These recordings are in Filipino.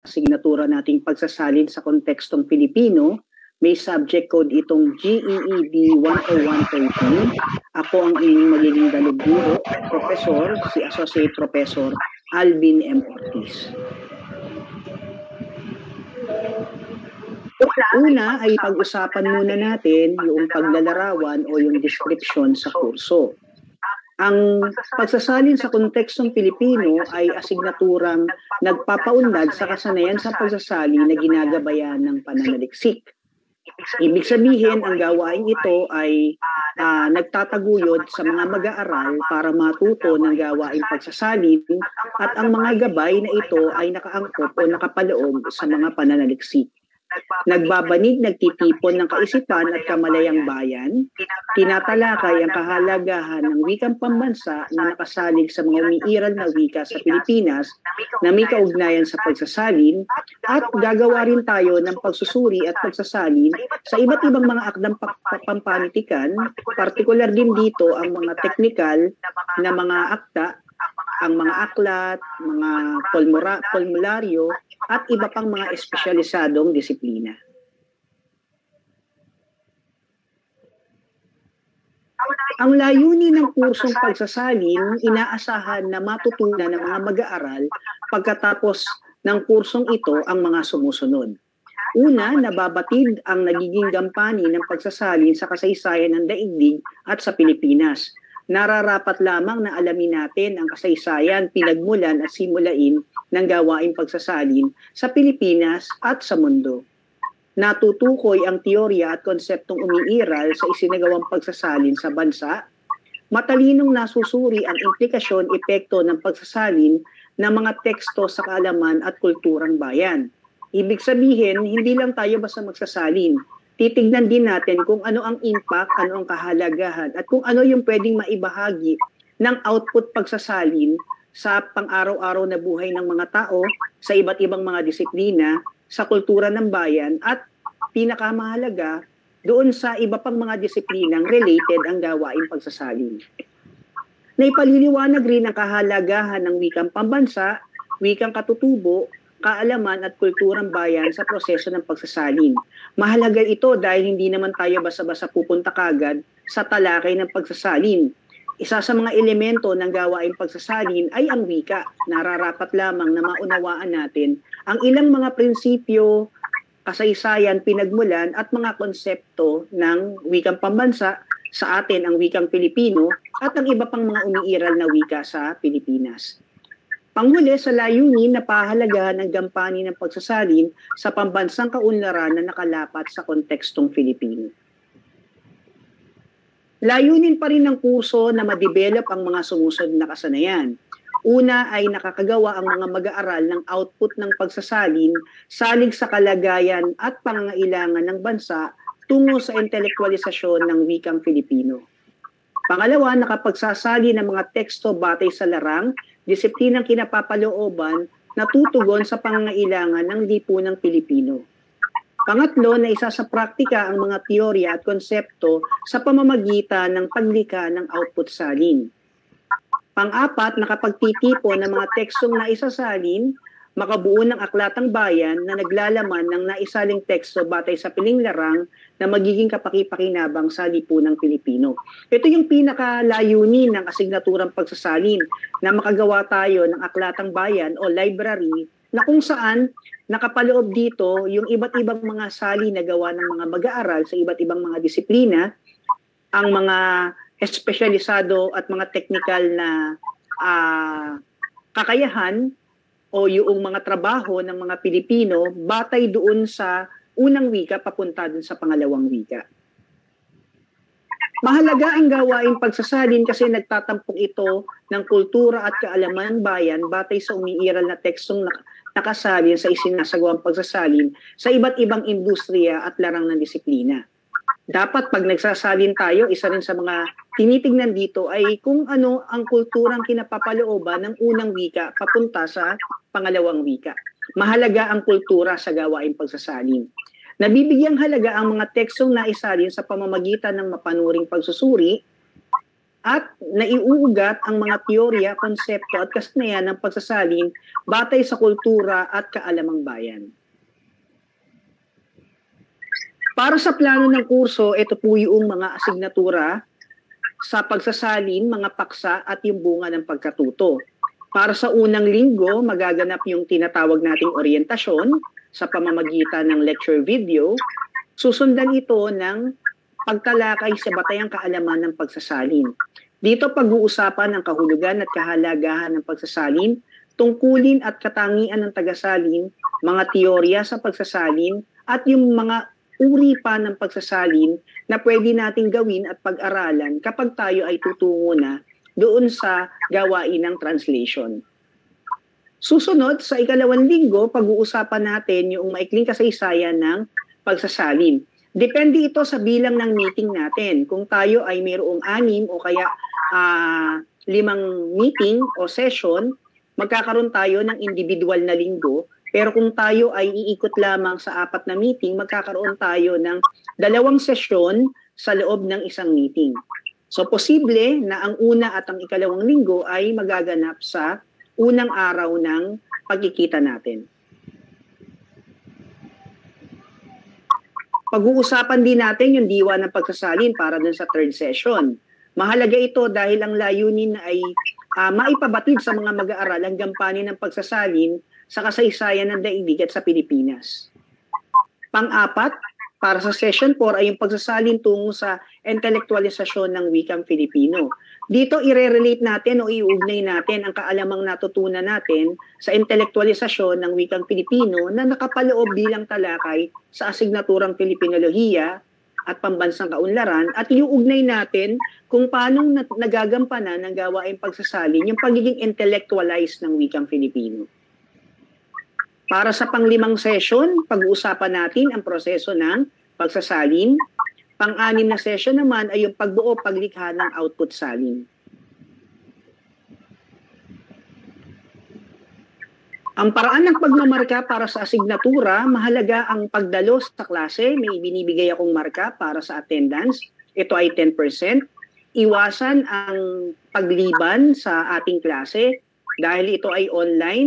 asignatura nating pagsasalin sa kontekstong Pilipino. May subject code itong GEED 10113. Ako ang inyong magiging dalubguro, Professor, si Associate Professor Alvin M. Ortiz. Una ay pag-usapan muna natin yung paglalarawan o yung description sa kurso. Ang pagsasalin sa kontekstong Pilipino ay asignaturang nagpapaunlad sa kasanayan sa pagsasali na ginagabayan ng pananaliksik. Ibig sabihin, ang gawain ito ay nagtataguyod sa mga mag-aaral para matuto ng gawaing pagsasalin at ang mga gabay na ito ay nakaangkop o nakapaloob sa mga pananaliksik. Nagbabanig, nagtitipon ng kaisipan at kamalayang bayan, tinatalakay ang kahalagahan ng wikang pambansa na nakasalig sa mga umiiral na wika sa Pilipinas na may kaugnayan sa pagsasalin, at gagawa rin tayo ng pagsusuri at pagsasalin sa iba't ibang mga akdang pampanitikan, partikular din dito ang mga teknikal na mga akta, ang mga aklat, mga formularyo, at iba pang mga espesyalisadong disiplina. Ang layunin ng kursong pagsasalin, inaasahan na matutunan ng mga mag-aaral pagkatapos ng kursong ito ang mga sumusunod. Una, nababatid ang nagiging gampani ng pagsasalin sa kasaysayan ng daigdig at sa Pilipinas. Nararapat lamang na alamin natin ang kasaysayan, pinagmulan at simulain ng gawaing pagsasalin sa Pilipinas at sa mundo. Natutukoy ang teorya at konseptong umiiral sa isinagawang pagsasalin sa bansa. Matalinong nasusuri ang implikasyon, epekto ng pagsasalin ng mga teksto sa kaalaman at kulturang bayan. Ibig sabihin, hindi lang tayo basta magsasalin. Titignan din natin kung ano ang impact, ano ang kahalagahan, at kung ano yung pwedeng maibahagi ng output pagsasalin sa pang-araw-araw na buhay ng mga tao, sa iba't ibang mga disiplina, sa kultura ng bayan, at pinakamahalaga, doon sa iba pang mga disiplinang related ang gawaing pagsasalin. Naipaliliwanag rin ang kahalagahan ng wikang pambansa, wikang katutubo, kaalaman at kulturang bayan sa proseso ng pagsasalin. Mahalaga ito dahil hindi naman tayo basta-basta pupunta kagad sa talakay ng pagsasalin. Isa sa mga elemento ng gawaing pagsasalin ay ang wika. Nararapat lamang na maunawaan natin ang ilang mga prinsipyo, kasaysayan, pinagmulan at mga konsepto ng wikang pambansa, sa atin ang wikang Pilipino, at ang iba pang mga umiiral na wika sa Pilipinas. Panghuli, sa layunin na pahalagahan ng gampani ng pagsasalin sa pambansang kaunlaran na nakalapat sa kontekstong Filipino. Layunin pa rin ng kurso na ma-develop ang mga sumusunod na kasanayan. Una ay nakakagawa ang mga mag-aaral ng output ng pagsasalin salig sa kalagayan at pangangailangan ng bansa tungo sa intelektualisasyon ng wikang Filipino. Pangalawa, nakapagsasali ng mga teksto batay sa larang, disiplinang kinapapalooban na tutugon sa pangangailangan ng lipunang Pilipino. Pangatlo, na isa sa praktika ang mga teorya at konsepto sa pamamagitan ng paglikha ng output salin. Pang-apat, nakapagtitipon ng mga tekstong naisasalin, makabuo ng aklatang bayan na naglalaman ng naisaling teksto batay sa piling larang na magiging kapaki-pakinabang sa lipunang Pilipino. Ito yung pinakalayunin ng asignaturang pagsasalin, na makagawa tayo ng aklatang bayan o library na kung saan nakapaloob dito yung iba't ibang mga sali na gawa ng mga mag-aaral sa iba't ibang mga disiplina, ang mga espesyalisado at mga technical na kakayahan o yung mga trabaho ng mga Pilipino batay doon sa unang wika papunta doon sa pangalawang wika. Mahalaga ang gawaing pagsasalin kasi nagtatampok ito ng kultura at kaalaman bayan batay sa umiiral na tekstong nakasalin sa isinasagawang pagsasalin sa iba't ibang industriya at larang ng disiplina. Dapat pag nagsasalin tayo, isa rin sa mga tinitingnan dito ay kung ano ang kulturang kinapapalooban ng unang wika papunta sa pangalawang wika. Mahalaga ang kultura sa gawaing pagsasalin. Nabibigyang halaga ang mga tekstong naisalin sa pamamagitan ng mapanuring pagsusuri, at naiuugat ang mga teorya, konsepto at kasanayan ng pagsasalin batay sa kultura at kaalamang bayan. Para sa plano ng kurso, ito po yung mga asignatura sa pagsasalin, mga paksa at yung bunga ng pagkatuto. Para sa unang linggo, magaganap yung tinatawag nating oryentasyon sa pamamagitan ng lecture video. Susundan ito ng pagtalakay sa batayang kaalaman ng pagsasalin. Dito pag-uusapan ang kahulugan at kahalagahan ng pagsasalin, tungkulin at katangian ng tagasalin, mga teorya sa pagsasalin, at yung mga uri pa ng pagsasalin na pwede nating gawin at pag-aralan kapag tayo ay tutungo na doon sa gawain ng translation. Susunod, sa ikalawang linggo, pag-uusapan natin yung maikling kasaysayan ng pagsasalin. Depende ito sa bilang ng meeting natin. Kung tayo ay mayroong 6 o kaya 5 meeting o session, magkakaroon tayo ng individual na linggo. Pero kung tayo ay iikot lamang sa 4 na meeting, magkakaroon tayo ng 2 sesyon sa loob ng isang meeting. So posible na ang una at ang ikalawang linggo ay magaganap sa unang araw ng pagkikita natin. Pag-uusapan din natin yung diwa ng pagsasalin para dun sa 3rd session. Mahalaga ito dahil ang layunin ay maipabatid sa mga mag-aaral ang gampanin ng pagsasalin sa kasaysayan ng daigdig at sa Pilipinas. Pang-4, para sa session 4 ay yung pagsasalin tungo sa intelektualisasyon ng wikang Filipino. Dito ire-relate natin o iugnay natin ang kaalamang natutunan natin sa intelektualisasyon ng wikang Filipino na nakapaloob bilang talakay sa asignaturang Filipinolohiya at Pambansang Kaunlaran at iuugnay natin kung paano nagagampanan ng gawaing pagsasalin yung pagiging intellectualized ng wikang Filipino. Para sa pang-5 session, pag-uusapan natin ang proseso ng pagsasalin. Pang-6 na session naman ay yung pagbuo, paglikha ng output salin. Ang paraan ng pagmamarka para sa asignatura, mahalaga ang pagdalo sa klase. May binibigay akong marka para sa attendance. Ito ay 10%. Iwasan ang pagliban sa ating klase dahil ito ay online.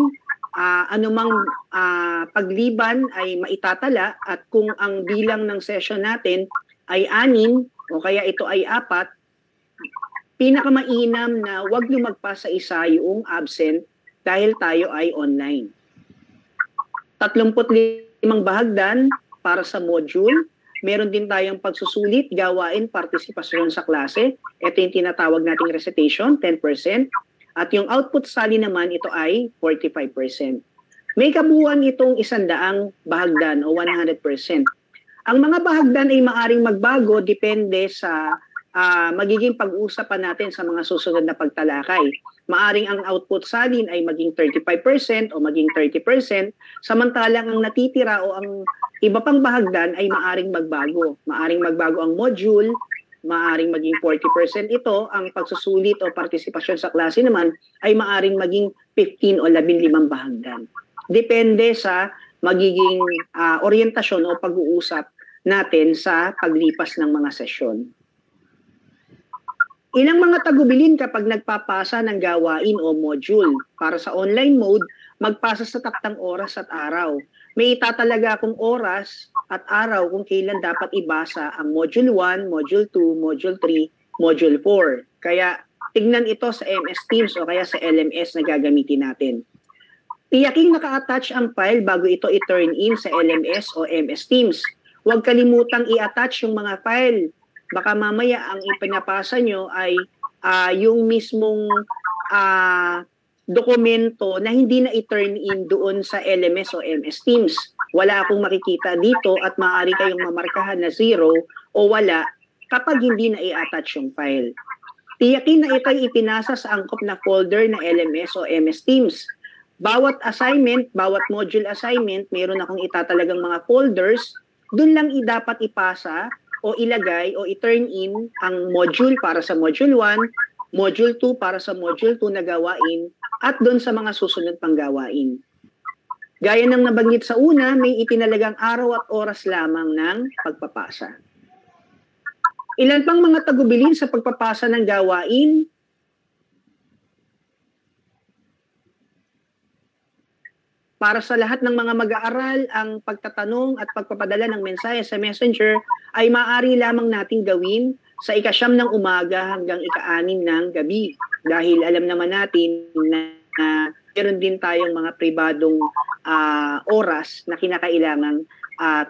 Anumang pagliban ay maitatala at kung ang bilang ng session natin ay 6 o kaya ito ay 4, pinakamainam na huwag lumagpas sa isa yung absent dahil tayo ay online. 35 bahagdan para sa module. Meron din tayong pagsusulit, gawain, partisipasyon sa klase. Ito yung tinatawag nating recitation, 10%. At yung output salin naman, ito ay 45%. May kabuuan itong 100 bahagdan o 100%. Ang mga bahagdan ay maaring magbago depende sa magiging pag-uusapan natin sa mga susunod na pagtalakay. Maaring ang output salin ay maging 35% o maging 30%, samantalang ang natitira o ang iba pang bahagdan ay maaring magbago. Maaring magbago ang module, maaring maging 40% ito, ang pagsusulit o partisipasyon sa klase naman ay maaring maging 15 o 15 bahagdan. Depende sa magiging oryentasyon o pag-uusap natin sa paglipas ng mga sesyon. Ilang mga tagubilin kapag nagpapasa ng gawain o module. Para sa online mode, magpasa sa taktang oras at araw. May itatalaga akong oras at araw kung kailan dapat ibasa ang Module 1, Module 2, Module 3, Module 4. Kaya tignan ito sa MS Teams o kaya sa LMS na gagamitin natin. Tiyaking naka-attach ang file bago ito i-turn in sa LMS o MS Teams. Huwag kalimutang i-attach yung mga file. Baka mamaya ang ipinapasa nyo ay yung mismong dokumento na hindi na i-turn in doon sa LMS o MS Teams. Wala akong makikita dito at maaari kayong mamarkahan na 0 o wala kapag hindi na i-attach yung file. Tiyakin na ito'y ipinasa sa angkop na folder na LMS o MS Teams. Bawat assignment, bawat module assignment, mayroon akong itatalagang mga folders. Doon lang dapat ipasa o ilagay o i-turn in ang module para sa Module 1, Module 2 para sa Module 2 na gawain, at doon sa mga susunod pang gawain. Gaya ng nabanggit sa una, may itinalagang araw at oras lamang ng pagpapasa. Ilan pang mga tagubilin sa pagpapasa ng gawain? Para sa lahat ng mga mag-aaral, ang pagtatanong at pagpapadala ng mensahe sa Messenger ay maaari lamang nating gawin sa ika-9 ng umaga hanggang ika-6 ng gabi. Dahil alam naman natin na meron din tayong mga pribadong oras na kinakailangang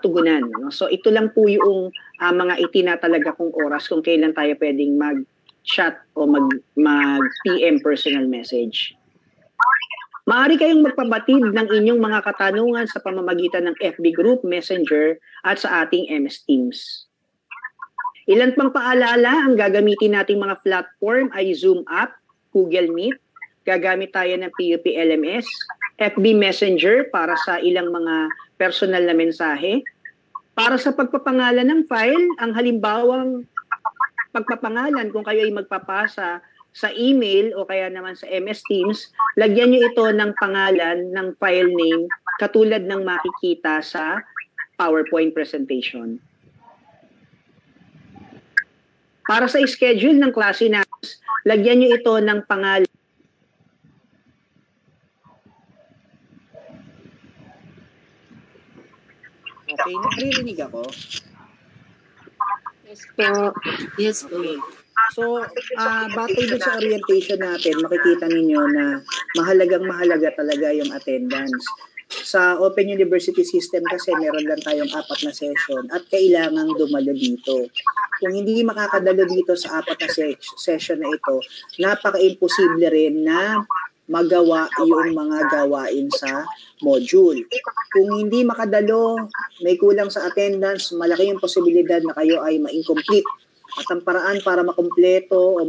tugunan. No? So ito lang po yung mga itinatalaga kong oras kung kailan tayo pwedeng mag-chat o mag-PM personal message. Maaari kayong magpabatid ng inyong mga katanungan sa pamamagitan ng FB Group, Messenger at sa ating MS Teams. Ilan pang paalala, ang gagamitin nating mga platform ay Zoom app, Google Meet, gagamit tayo ng PUP LMS, FB Messenger para sa ilang mga personal na mensahe. Para sa pagpapangalan ng file, ang halimbawang pagpapangalan kung kayo ay magpapasa sa email o kaya naman sa MS Teams, lagyan nyo ito ng pangalan ng file name katulad ng makikita sa PowerPoint presentation. Para sa schedule ng klase natin, lagyan nyo ito ng pangalan. Okay, naririnig ako? Yes po. Yes po. Okay. So, batay doon sa orientation natin, makikita ninyo na mahalaga talaga yung attendance. Sa Open University System kasi meron lang tayong 4 na session at kailangang dumalo dito. Kung hindi makakadalo dito sa 4 na session na ito, napaka-imposible rin na magawa yung mga gawain sa module. Kung hindi makadalo, may kulang sa attendance, malaki yung posibilidad na kayo ay ma-incomplete. At ang paraan para makumpleto o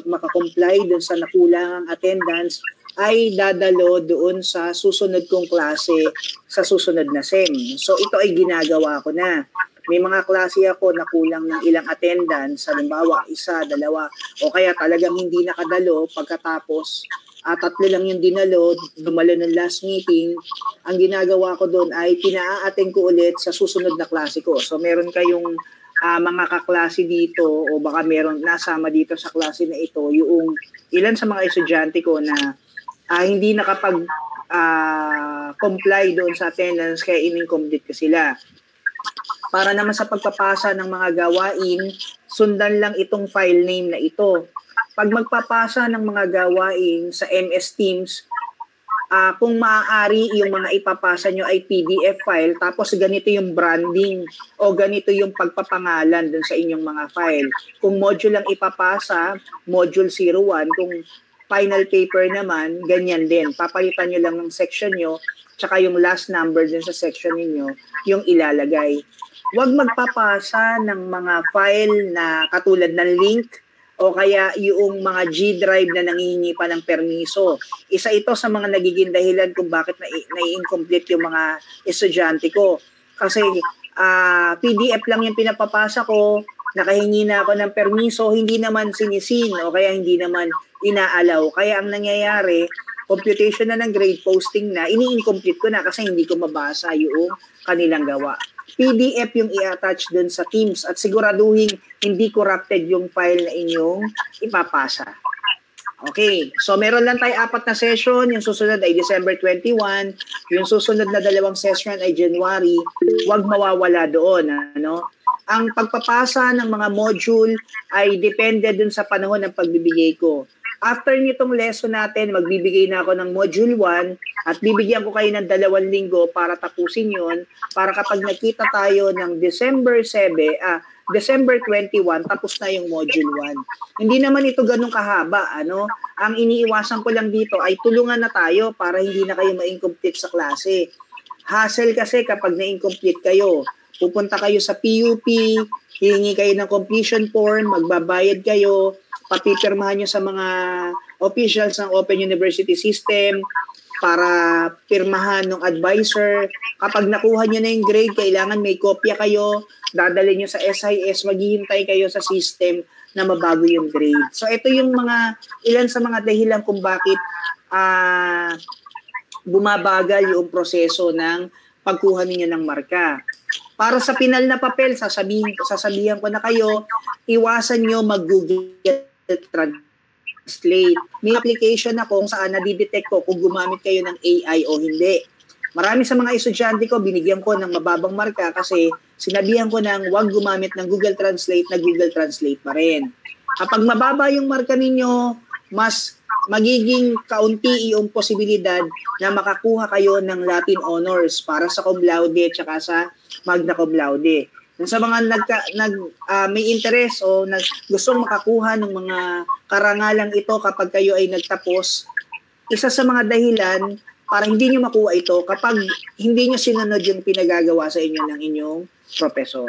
makakomply doon sa nakulangang attendance ay dadalo doon sa susunod kong klase sa susunod na SEM. So ito ay ginagawa ko na. May mga klase ako na kulang ng ilang attendance, halimbawa 1, 2, o kaya talagang hindi nakadalo pagkatapos 3 lang yung dinalo, dumalo ng last meeting. Ang ginagawa ko doon ay pina-attend ko ulit sa susunod na klase ko. So meron kayong mga kaklase dito o baka meron nasama dito sa klase na ito yung ilan sa mga estudyante ko na hindi nakapag comply doon sa attendance kaya in-incomplete ko sila. Para naman sa pagpapasa ng mga gawain, sundan lang itong file name na ito. Pag magpapasa ng mga gawain sa MS Teams, kung maaari yung mga ipapasa nyo ay PDF file tapos ganito yung branding o ganito yung pagpapangalan dun sa inyong mga file. Kung module lang ipapasa, module 01, kung final paper naman, ganyan din. Papalitan nyo lang ng section nyo tsaka yung last number dun sa section ninyo yung ilalagay. Huwag magpapasa ng mga file na katulad ng link o kaya yung mga G drive na nangihingi pa ng permiso. Isa ito sa mga nagiging dahilan kung bakit na-incomplete yung mga estudyante ko. Kasi PDF lang yung pinapapasa ko, nakahingi na ako ng permiso, hindi naman sinisin o kaya hindi naman inaalaw. Kaya ang nangyayari, computation na ng grade, posting na, ini-incomplete ko na kasi hindi ko mabasa yung kanilang gawa. PDF yung i-attach dun sa Teams at siguraduhin hindi corrupted yung file na inyong ipapasa. Okay, so meron lang tayo 4 na session, yung susunod ay December 21, yung susunod na 2 session ay January, huwag mawawala doon. Ano? Ang pagpapasa ng mga module ay depende dun sa panahon ng pagbibigay ko. After nitong lesson natin, magbibigay na ako ng module 1 at bibigyan ko kayo ng 2 linggo para tapusin yon para kapag nakita tayo ng December 21, tapos na yung module 1. Hindi naman ito ganun kahaba. Ano? Ang iniiwasan ko lang dito ay tulungan na tayo para hindi na kayo ma-incomplete sa klase. Hassle kasi kapag na-incomplete kayo. Pupunta kayo sa PUP, hihingi kayo ng completion form, magbabayad kayo, papipirmahan nyo sa mga officials ng Open University System para pirmahan ng advisor. Kapag nakuha nyo na yung grade, kailangan may kopya kayo, dadalhin nyo sa SIS, maghihintay kayo sa system na mabago yung grade. So ito yung ilan sa mga dahilan kung bakit bumabagal yung proseso ng pagkuha ninyo ng marka. Para sa pinal na papel, sasabihan ko na kayo, iwasan nyo mag-Google Translate. May application na kung saan nadidetect ko kung gumamit kayo ng AI o hindi. Marami sa mga estudyante ko, binigyan ko ng mababang marka kasi sinabihan ko ng huwag gumamit ng Google Translate na Google Translate pa rin. Kapag mababa yung marka ninyo, mas magiging kaunti yung posibilidad na makakuha kayo ng Latin Honors para sa cum laude at saka sa magna cum laude. Sa mga may interest o gustong makakuha ng mga karangalang ito kapag kayo ay nagtapos, isa sa mga dahilan para hindi nyo makuha ito kapag hindi nyo sinunod yung pinagagawa sa inyo ng inyong professor.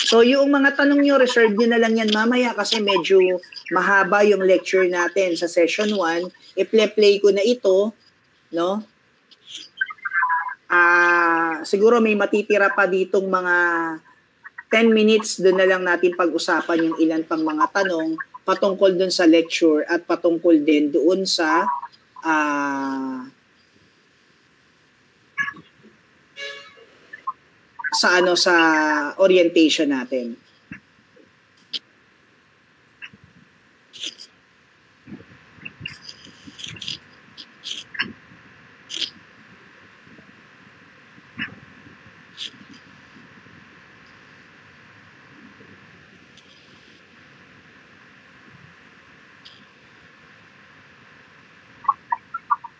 So yung mga tanong nyo, reserve nyo na lang yan mamaya kasi medyo mahaba yung lecture natin sa session 1. I-play ko na ito, no? Siguro may matitira pa ditong mga 10 minutes, doon na lang natin pag-usapan yung ilan pang mga tanong patungkol doon sa lecture at patungkol din doon sa sa orientation natin.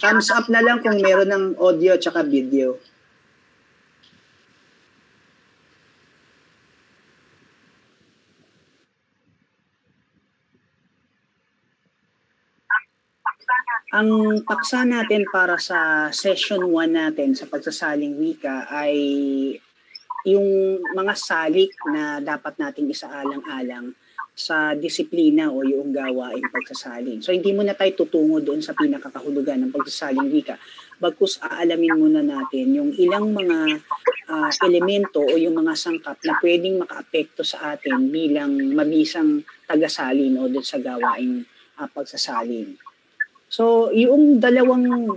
Thumbs up na lang kung meron ng audio at saka video. Ang paksa natin para sa session 1 natin sa pagsasaling wika ay yung mga salik na dapat nating isaalang-alang sa disiplina o yung gawaing pagsasalin. So hindi muna tayo tutungo doon sa pinakakahulugan ng pagsasaling wika. Bagkus aalamin muna natin yung ilang mga elemento o yung mga sangkap na pwedeng makaapekto sa atin bilang mabisang tagasalin o doon sa gawaing pagsasalin. So yung dalawang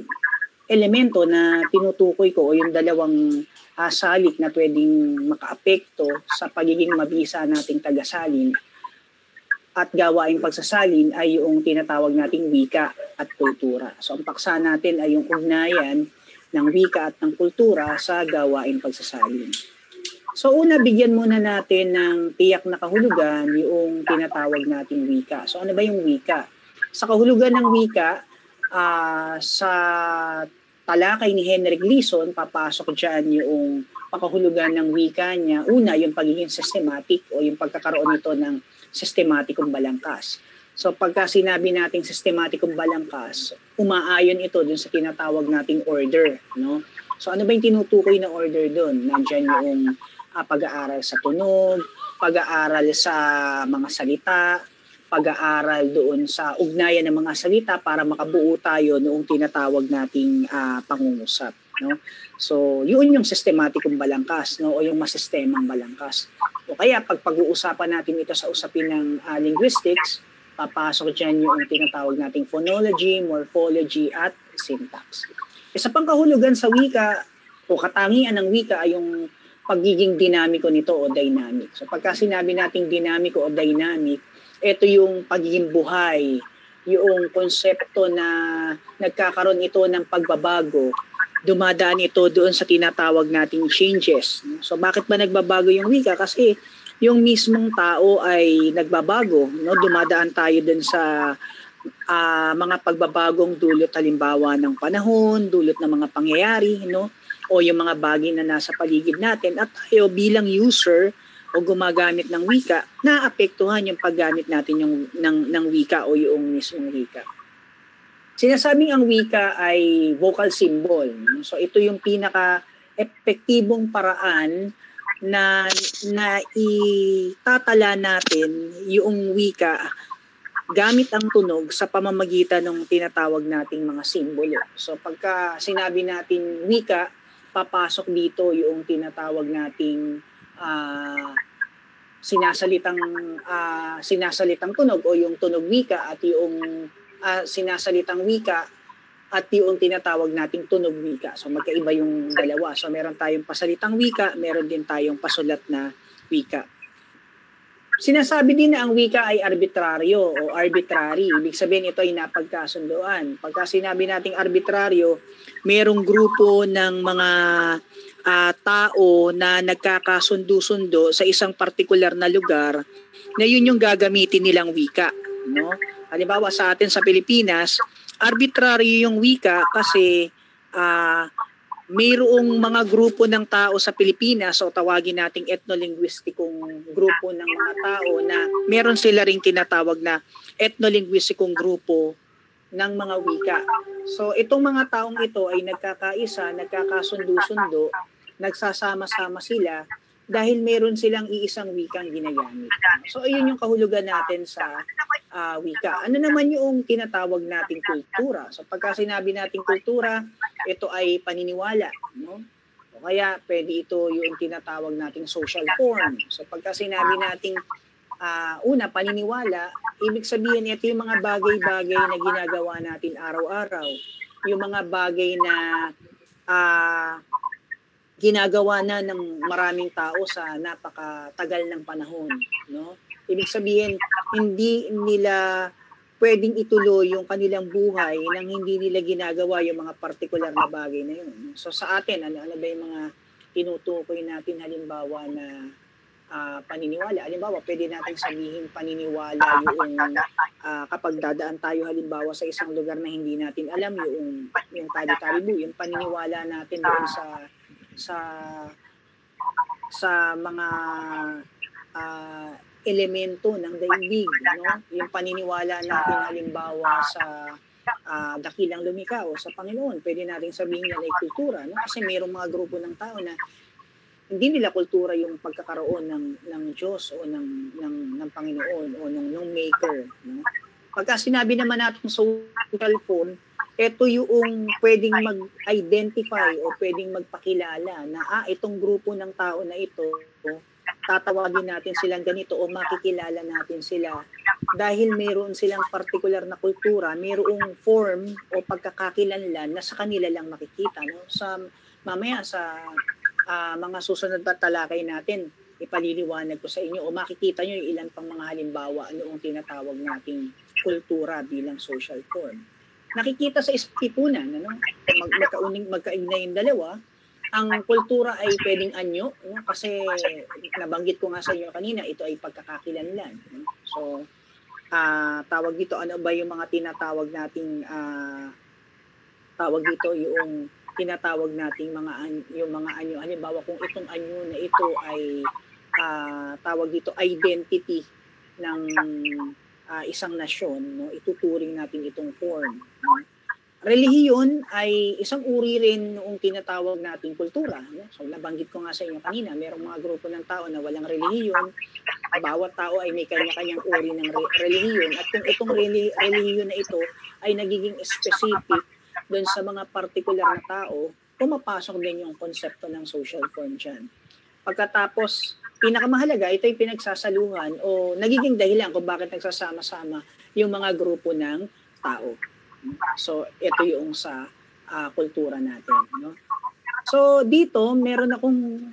elemento na tinutukoy ko o yung dalawang salik na pwedeng makaapekto sa pagiging mabisa nating tagasalin at gawaing pagsasalin ay yung tinatawag nating wika at kultura. So ang paksa natin ay yung ugnayan ng wika at ng kultura sa gawaing pagsasalin. So una, bigyan muna natin ng tiyak na kahulugan yung tinatawag nating wika. So ano ba yung wika? Sa kahulugan ng wika, sa talakay ni Henry Gleason, papasok dyan yung pakahulugan ng wika niya. Una, yung pagiging systematic o yung pagkakaroon nito ng sistematikong balangkas. So pagka sinabi nating sistematikong balangkas, umaayon ito dun sa tinatawag nating order, no? So ano ba yung tinutukoy na order dun? Nandiyan yung pag-aaral sa tunog, pag-aaral sa mga salita, pag-aaral doon sa ugnayan ng mga salita para makabuo tayo noong tinatawag nating pangungusap, no? So yun yung sistematikong balangkas, no? O yung masistemang balangkas. O kaya pag-uusapan natin ito sa usapin ng linguistics, papasok dyan yung tinatawag nating phonology, morphology, at syntax. Isa pang kahulugan sa wika o katangian ng wika ay yung pagiging dinamiko nito o dynamic. So pagka sinabi nating dinamiko o dynamic, ito yung pagiging buhay, yung konsepto na nagkakaroon ito ng pagbabago, dumadaan ito doon sa tinatawag nating changes. So bakit ba nagbabago yung wika? Kasi yung mismong tao ay nagbabago, no? Dumadaan tayo doon sa mga pagbabagong dulot halimbawa ng panahon, dulot ng mga pangyayari, no? O yung mga bagay na nasa paligid natin at tayo bilang user o gumagamit ng wika, naapektuhan yung paggamit natin ng wika o yung mismong wika. Sinasabing ang wika ay vocal symbol. So ito yung pinaka-epektibong paraan na itatala natin yung wika gamit ang tunog sa pamamagitan ng tinatawag nating mga simbolo. So pagka sinabi natin wika, papasok dito yung tinatawag nating sinasalitang tunog o yung tunog wika at yung sinasalitang wika at yung tinatawag nating tunog wika. So magkaiba yung dalawa. So meron tayong pasalitang wika, meron din tayong pasulat na wika. Sinasabi din na ang wika ay arbitraryo o arbitrary. Ibig sabihin ito ay napagkasunduan. Pagka sinabi nating arbitraryo, merong grupo ng mga tao na nagkakasundo-sundo sa isang partikular na lugar na yun yung gagamitin nilang wika. No? Halimbawa sa atin sa Pilipinas, arbitrary yung wika kasi mayroong mga grupo ng tao sa Pilipinas o tawagin nating etnolinguistikong grupo ng mga tao na meron sila ring tinatawag na etnolinguistikong grupo ng mga wika. So itong mga taong ito ay nagkakaisa, nagkakasundo-sundo, nagsasama-sama sila dahil meron silang iisang wikang ginagamit. So ayun yung kahulugan natin sa wika. Ano naman yung tinatawag nating kultura? So pagka sinabi nating kultura, ito ay paniniwala, no? O kaya pwede ito yung tinatawag nating social form. So pagka sinabi nating una, paniniwala, ibig sabihin ito yung mga bagay-bagay na ginagawa natin araw-araw. Yung mga bagay na ginagawa na ng maraming tao sa napakatagal ng panahon, no? Ibig sabihin, hindi nila pwedeng ituloy yung kanilang buhay nang hindi nila ginagawa yung mga partikular na bagay na yun. So sa atin, ano ba yung mga tinutukoy natin halimbawa na paniniwala? Halimbawa, pwede natin sabihin paniniwala yung kapag dadaan tayo halimbawa sa isang lugar na hindi natin alam yung tali-talibu, yung paniniwala natin doon sa mga elemento ng daigdig, no? Yung paniniwala natin halimbawa sa dakilang lumikha o sa Panginoon, pwede natin sabihin yan ay kultura, no? Kasi mayroong mga grupo ng tao na hindi nila kultura yung pagkakaroon ng Diyos o ng Panginoon o ng maker, no? Pagka sinabi naman natin social form, ito yung pwedeng mag-identify o pwedeng magpakilala na itong grupo ng tao na ito, tatawagin natin silang ganito o makikilala natin sila dahil mayroon silang partikular na kultura, mayroong form o pagkakakilanlan na sa kanila lang makikita, no? Mamaya sa mga susunod na talakay natin, ipaliliwanag ko sa inyo o makikita nyo yung ilan pang mga halimbawa noong tinatawag nating kultura bilang social form. Nakikita sa isang tipunan, ano? Magkaignay yung dalawa. Ang kultura ay pwedeng anyo, no? Kasi nabanggit ko nga sa inyo kanina, ito ay pagkakakilanlan. No? So, tawag dito, ano ba yung mga tinatawag nating tawag dito yung tinatawag nating yung mga anyo. Halimbawa, kung itong anyo na ito ay tawag dito identity ng isang nasyon, no? Ituturing natin itong form. No? Relihiyon ay isang uri rin noong tinatawag nating kultura. No? So nabanggit ko nga sa inyo kanina, mayroong mga grupo ng tao na walang relihiyon. Bawat tao ay may kanya-kanyang uri ng relihiyon. At kung itong relihiyon na ito ay nagiging specific doon sa mga partikular na tao, pumapasok din yung konsepto ng social form dyan. Pagkatapos, pinakamahalaga, ito ay pinagsasaluhan o nagiging dahilan kung bakit nagsasama-sama yung mga grupo ng tao. So, ito yung sa kultura natin. No? So, dito, meron akong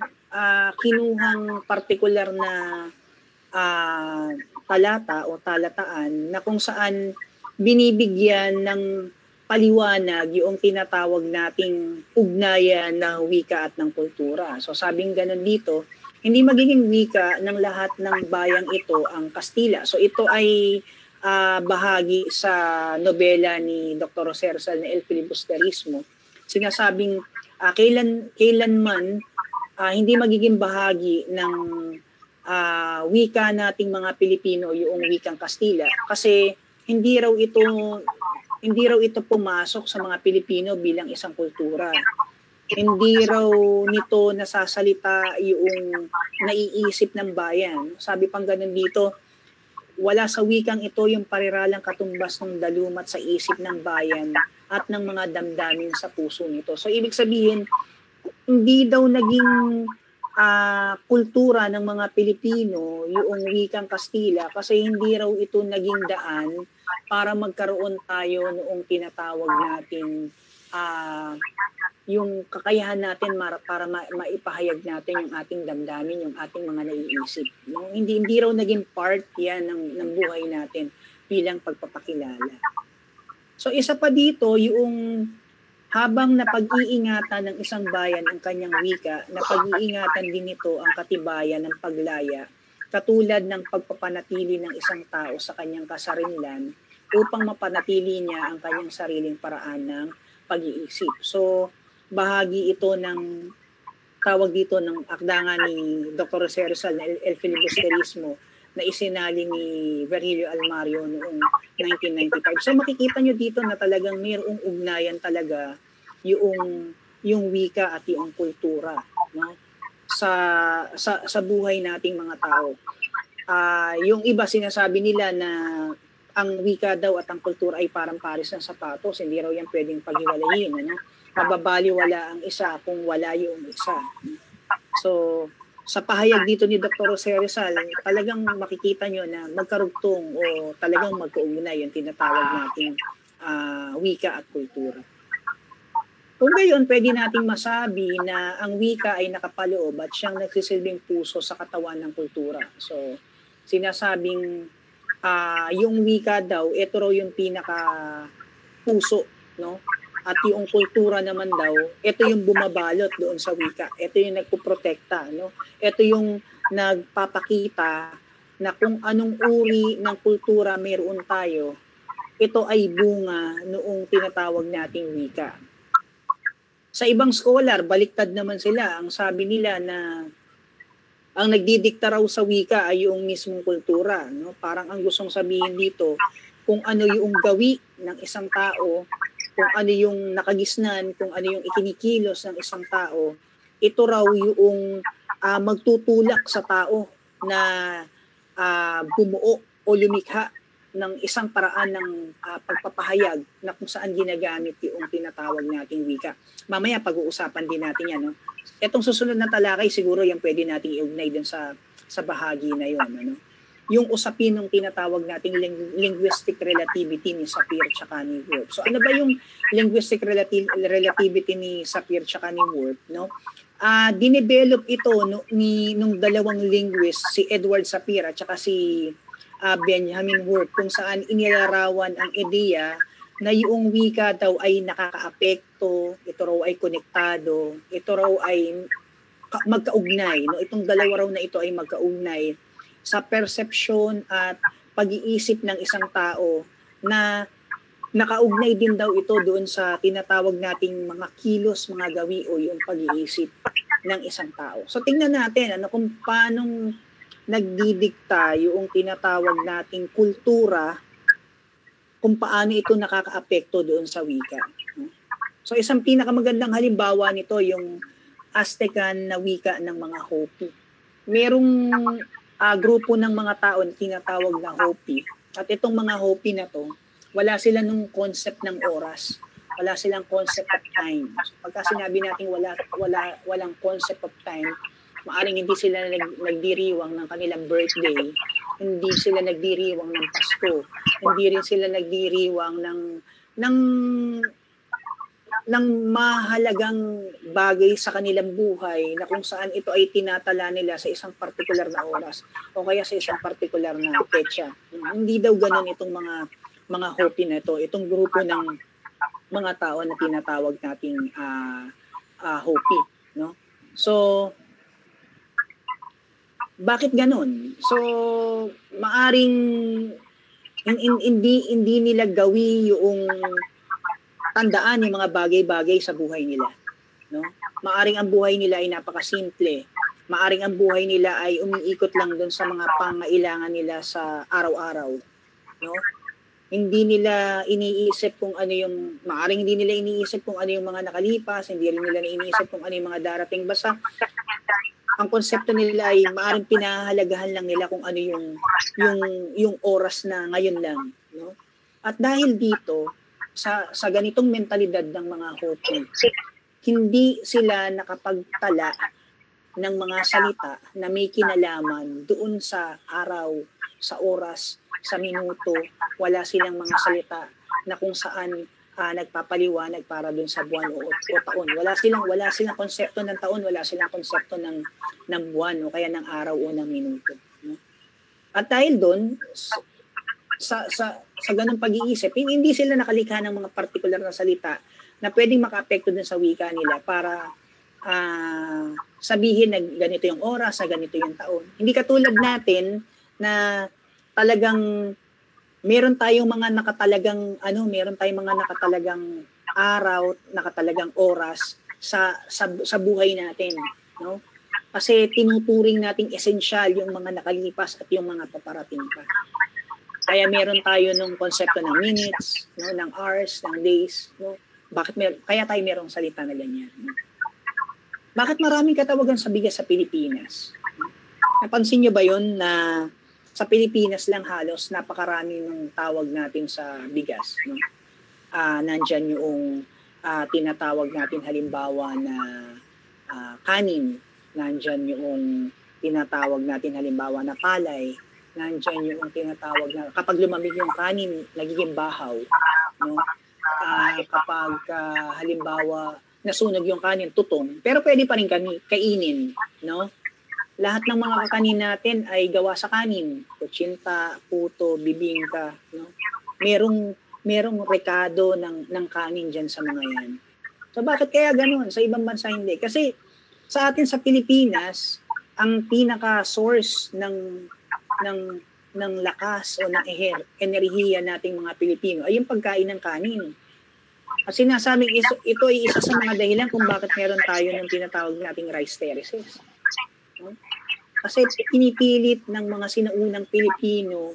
kinuhang partikular na talata o talataan na kung saan binibigyan ng paliwanag yung tinatawag nating ugnayan ng wika at ng kultura. So, sabing ganun dito, hindi magiging wika ng lahat ng bayang ito ang Kastila. So, ito ay bahagi sa nobela ni Dr. Rosersal na El Filibusterismo. Sinasabing kailanman hindi magiging bahagi ng wika nating mga Pilipino yung wikang Kastila kasi hindi raw ito pumasok sa mga Pilipino bilang isang kultura. Hindi raw nito nasasalita yung naiisip ng bayan. Sabi pang ganun dito, wala sa wikang ito yung pariralang katumbas ng dalumat sa isip ng bayan at ng mga damdamin sa puso nito. So ibig sabihin, hindi daw naging kultura ng mga Pilipino yung wikang Kastila kasi hindi raw ito naging daan para magkaroon tayo noong tinatawag natin yung kakayahan natin para maipahayag natin yung ating damdamin, yung ating mga naiisip. No? Hindi raw naging part yan ng buhay natin bilang pagpapakilala. So isa pa dito, yung habang napag-iingatan ng isang bayan ang kanyang wika, napag-iingatan din ito ang katibayan ng paglaya, katulad ng pagpapanatili ng isang tao sa kanyang kasarinlan upang mapanatili niya ang kanyang sariling paraan ng pag-iisip. So, bahagi ito ng tawag dito ng akdanga ni Dr. Rizal na El Filibusterismo na isinali ni Virgilio Almario noong 1995. So makikita nyo dito na talagang mayroong ugnayan talaga yung wika at yung kultura, no? sa buhay nating mga tao. Yung iba sinasabi nila na ang wika daw at ang kultura ay parang pares ng sapatos, hindi raw yan pwedeng paghiwalayin, ano? Mababaliwala ang isa kung wala yung isa. So, sa pahayag dito ni Dr. Jose Rizal, talagang makikita nyo na magkarugtong o talagang magkaugnay yung tinatawag nating wika at kultura. Kung gayon, pwede nating masabi na ang wika ay nakapaloob at siyang nagsisilbing puso sa katawan ng kultura. So, sinasabing yung wika daw, ito raw yung pinaka puso, no? At yung kultura naman daw, ito yung bumabalot doon sa wika. Ito yung nagpuprotekta, no? Ito yung nagpapakita na kung anong uri ng kultura meron tayo, ito ay bunga noong tinatawag nating wika. Sa ibang scholar, baliktad naman sila. Ang sabi nila na ang nagdidikta raw sa wika ay yung mismong kultura, no? Parang ang gustong sabihin dito, kung ano yung gawi ng isang tao, kung ano yung nakagisnan, kung ano yung ikinikilos ng isang tao, ito raw yung magtutulak sa tao na bumuo o lumikha ng isang paraan ng pagpapahayag na kung saan ginagamit yung tinatawag nating wika. Mamaya pag-uusapan din natin yan. No? Itong susunod na talakay, siguro yung pwede nating iugnay dun sa bahagi na yun. Ano? Yung usapin ng tinatawag nating linguistic relativity ni Sapir tsaka ni Whorf. So ano ba yung linguistic relativity ni Sapir tsaka ni Whorf, no? Dinevelop ito nung dalawang linguist, si Edward Sapir at tsaka si Benjamin Whorf, kung saan inilarawan ang ideya na yung wika daw ay nakakaapekto, ito raw ay konektado, ito raw ay magkaugnay, no? Itong dalawa raw na ito ay magkaugnay sa persepsyon at pag-iisip ng isang tao na nakaugnay din daw ito doon sa tinatawag nating mga kilos, mga gawi o yung pag-iisip ng isang tao. So tingnan natin kung paanong nagdidikta yung tinatawag nating kultura, kung paano ito nakakaapekto doon sa wika. So isang pinakamagandang halimbawa nito yung Aztecan na wika ng mga Hopi. Merong grupo ng mga tao na tinatawag na Hopi. At itong mga Hopi na to, wala sila nung concept ng oras. Wala silang concept of time. So, pagka sinabi natin walang concept of time, maaring hindi sila nagdiriwang ng kanilang birthday, hindi sila nagdiriwang ng Pasko, hindi rin sila nagdiriwang ng mahalagang bagay sa kanilang buhay na kung saan ito ay tinatala nila sa isang partikular na oras o kaya sa isang partikular na petsa. Hindi daw ganun itong mga Hopi na ito, itong grupo ng mga tao na tinatawag nating Hopi, no? So bakit ganun? So maaring hindi nila gawi yung tandaan yung mga bagay-bagay sa buhay nila, no? Maaring ang buhay nila ay napakasimple. Maaring ang buhay nila ay umiikot lang doon sa mga pangailangan nila sa araw-araw, no? Hindi nila iniisip kung ano yung maaring hindi nila iniisip kung ano yung mga nakalipas, hindi rin nila iniisip kung ano yung mga darating. Basta ang konsepto nila ay maaring pinahalagahan lang nila kung ano yung oras na ngayon lang, no? At dahil dito sa ganitong mentalidad ng mga Hopi, hindi sila nakapagtala ng mga salita na may kinalaman doon sa araw, sa oras, sa minuto, wala silang mga salita na kung saan nagpapaliwanag para dun sa buwan o taon. Wala silang konsepto ng taon, wala silang konsepto ng buwan o kaya ng araw o ng minuto. No? At dahil doon, sa ganung pag-iisip, hindi sila nakalikha ng mga partikular na salita na pwedeng maka-apekto dun sa wika nila para sabihin na ganito yung oras, na ganito yung taon. Hindi katulad natin na talagang meron tayong mga nakatalagang araw, nakatalagang oras sa buhay natin, no? Kasi tinuturing nating esensyal yung mga nakalipas at yung mga paparating pa. Kaya meron tayo nung konsepto ng minutes, no, ng hours, ng days, no? Kaya tayo merong salita na ganyan, no? Bakit maraming katawagan sa bigas sa Pilipinas? Napansin niyo ba yon na sa Pilipinas lang halos napakarami ng tawag natin sa bigas, no? Nandyan yung tinatawag natin halimbawa na kanin, nandyan yung tinatawag natin halimbawa na palay, nandyan yung tinatawag na kapag lumamig yung kanin nagiging bahaw, no? Kapag halimbawa nasunog yung kanin, tutong, pero pwede pa rin kainin, no? Lahat ng mga kakanin natin ay gawa sa kanin. Kutsinta, puto, bibingka, no? Merong rekado ng kanin diyan sa mga yan. So bakit kaya ganoon? Sa ibang bansa hindi. Kasi sa atin sa Pilipinas, ang pinaka-source ng lakas o ng enerhiya nating mga Pilipino ay yung pagkain ng kanin. At sinasabing ito ay isa sa mga dahilan kung bakit meron tayo ng tinatawag nating rice terraces. Kasi pinipilit ng mga sinaunang Pilipino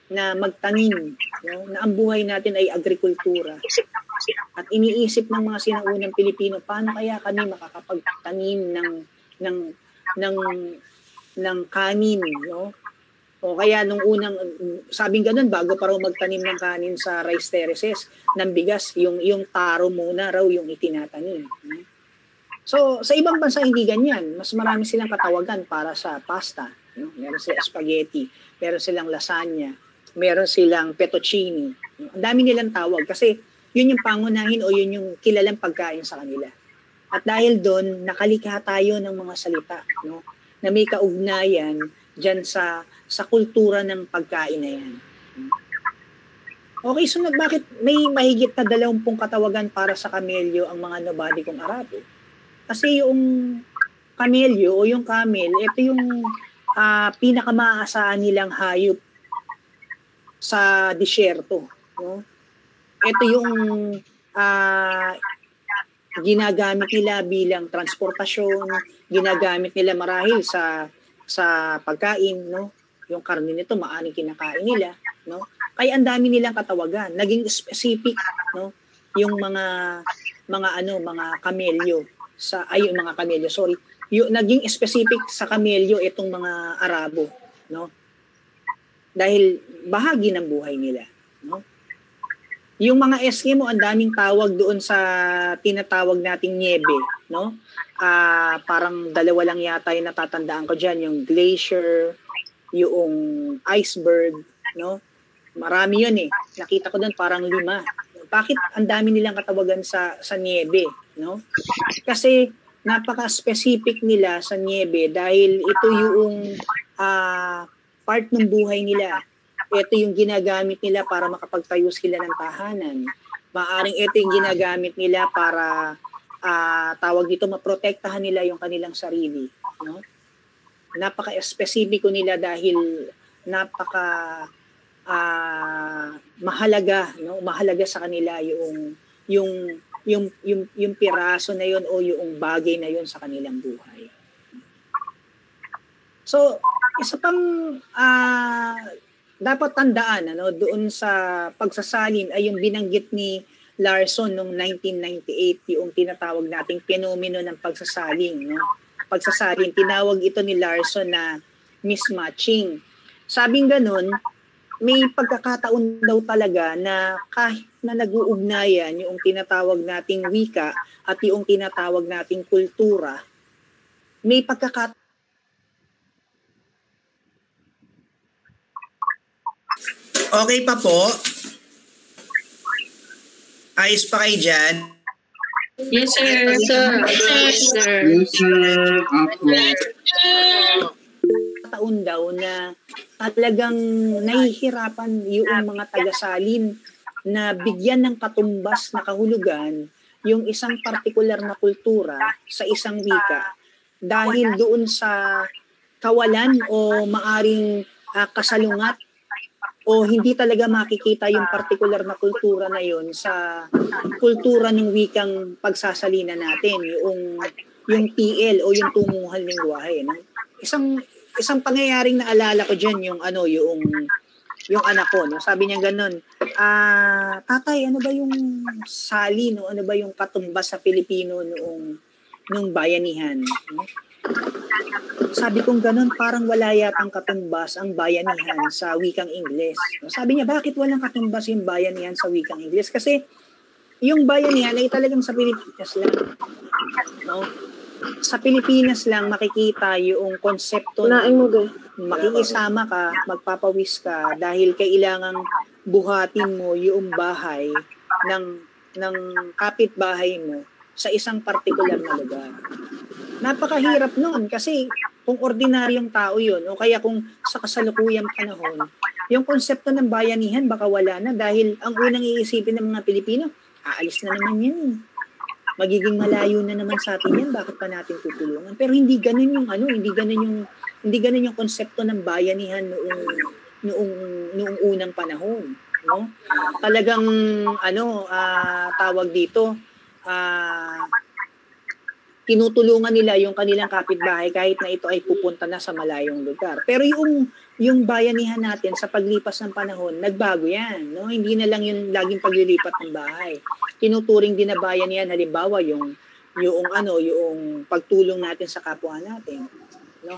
na magtanim, no? Na ang buhay natin ay agrikultura. At iniisip ng mga sinaunang Pilipino, paano kaya kami makakapagtanim ng kanin, no? O kaya nung unang, sabing ganun, bago pa raw magtanim ng kanin sa rice terraces, ng bigas, yung taro muna raw yung itinatanim. No? So, sa ibang bansa hindi ganyan. Mas marami silang katawagan para sa pasta. No? Meron silang spaghetti, meron silang lasagna, meron silang fettuccine. No? Ang dami nilang tawag kasi yun yung pangunahin o yun yung kilalang pagkain sa kanila. At dahil doon, nakalikha tayo ng mga salita, no? Na may kaugnayan dyan sa kultura ng pagkain na yan. Okay, so bakit may mahigit na 20 katawagan para sa kamelyo ang mga nobody kong Arabo? Kasi yung kamelyo o yung camel, ito yung pinakamaaasahan nilang hayop sa disyerto. No? Ito yung ginagamit nila bilang transportasyon, ginagamit nila marahil sa pagkain, no? Yung karne nito maaring kinakain nila, no? Kaya ang dami nilang katawagan, naging specific, no? Yung mga kamelyo naging specific sa kamelyo itong mga Arabo, no? Dahil bahagi ng buhay nila, no? Yung mga Eskimo, ang daming tawag doon sa tinatawag nating niebe, no? Parang dalawa lang yata yung natatandaan ko diyan, yung glacier, yung iceberg, no? Marami yun eh. Nakita ko doon parang 5. Bakit ang dami nilang katawagan sa niebe, no? Kasi napaka-specific nila sa niebe dahil ito yung part ng buhay nila. Ito yung ginagamit nila para makapagtayo sila ng tahanan. Maaring ito yung ginagamit nila para tawag dito, maprotektahan nila yung kanilang sarili, no? Napaka-specifico nila dahil mahalaga, no? Mahalaga sa kanila yung piraso na yun o yung bagay na yun sa kanilang buhay. So, isa pang dapat tandaan doon sa pagsasalin ay yung binanggit ni Larson noong 1998, yung tinatawag nating fenomeno ng pagsasalin, no? Pagsasalin, tinawag ito ni Larson na mismatching. Sabing ganun, may pagkakataon daw talaga na kahit na nag-uugnayan yung tinatawag nating wika at yung tinatawag nating kultura, may pagkakataon Okay pa po? Ayos pa kayo dyan? Yes, sir. Yes, sir. Yes, sir. Taon daw na talagang nahihirapan yung mga tagasalin na bigyan ng katumbas na kahulugan yung isang partikular na kultura sa isang wika dahil doon sa kawalan o maaring kasalungat o hindi talaga makikita yung partikular na kultura na yon sa kultura ng wikang pagsasalina natin, yung TL o yung tumuhal ng lengguwahe, no? Isang pangyayaring naalala ko diyan yung yung anak ko, no? Sabi niya ganun, tatay, ano ba yung sali, no? Ano ba yung katumbas sa Pilipino nung bayanihan, no? Sabi kong ganun, parang wala yatang katumbas ang bayanihan sa wikang Ingles. Sabi niya, bakit walang katumbas yung bayanihan sa wikang Ingles? Kasi yung bayanihan ay talagang sa Pilipinas lang. No? Sa Pilipinas lang makikita yung konsepto na makikisama ka, magpapawis ka dahil kailangang buhatin mo yung bahay ng kapitbahay mo sa isang partikular na lugar. Napakahirap noon kasi kung ordinaryong tao yun o kaya kung sa kasalukuyang panahon, yung konsepto ng bayanihan baka wala na dahil ang unang iisipin ng mga Pilipino, aalis na naman yan. Magiging malayo na naman sa atin yan, bakit pa natin tutulungan? Pero hindi ganun yung hindi ganun yung konsepto ng bayanihan noong unang panahon, no? Talagang tawag dito, tinutulungan nila yung kanilang kapitbahay kahit na ito ay pupunta na sa malayong lugar. Pero yung bayanihan natin sa paglipas ng panahon, nagbago yan, no? Hindi na lang yung laging paglilipat ng bahay. Tinuturing din na bayanihan, halimbawa yung pagtulong natin sa kapwa natin, no?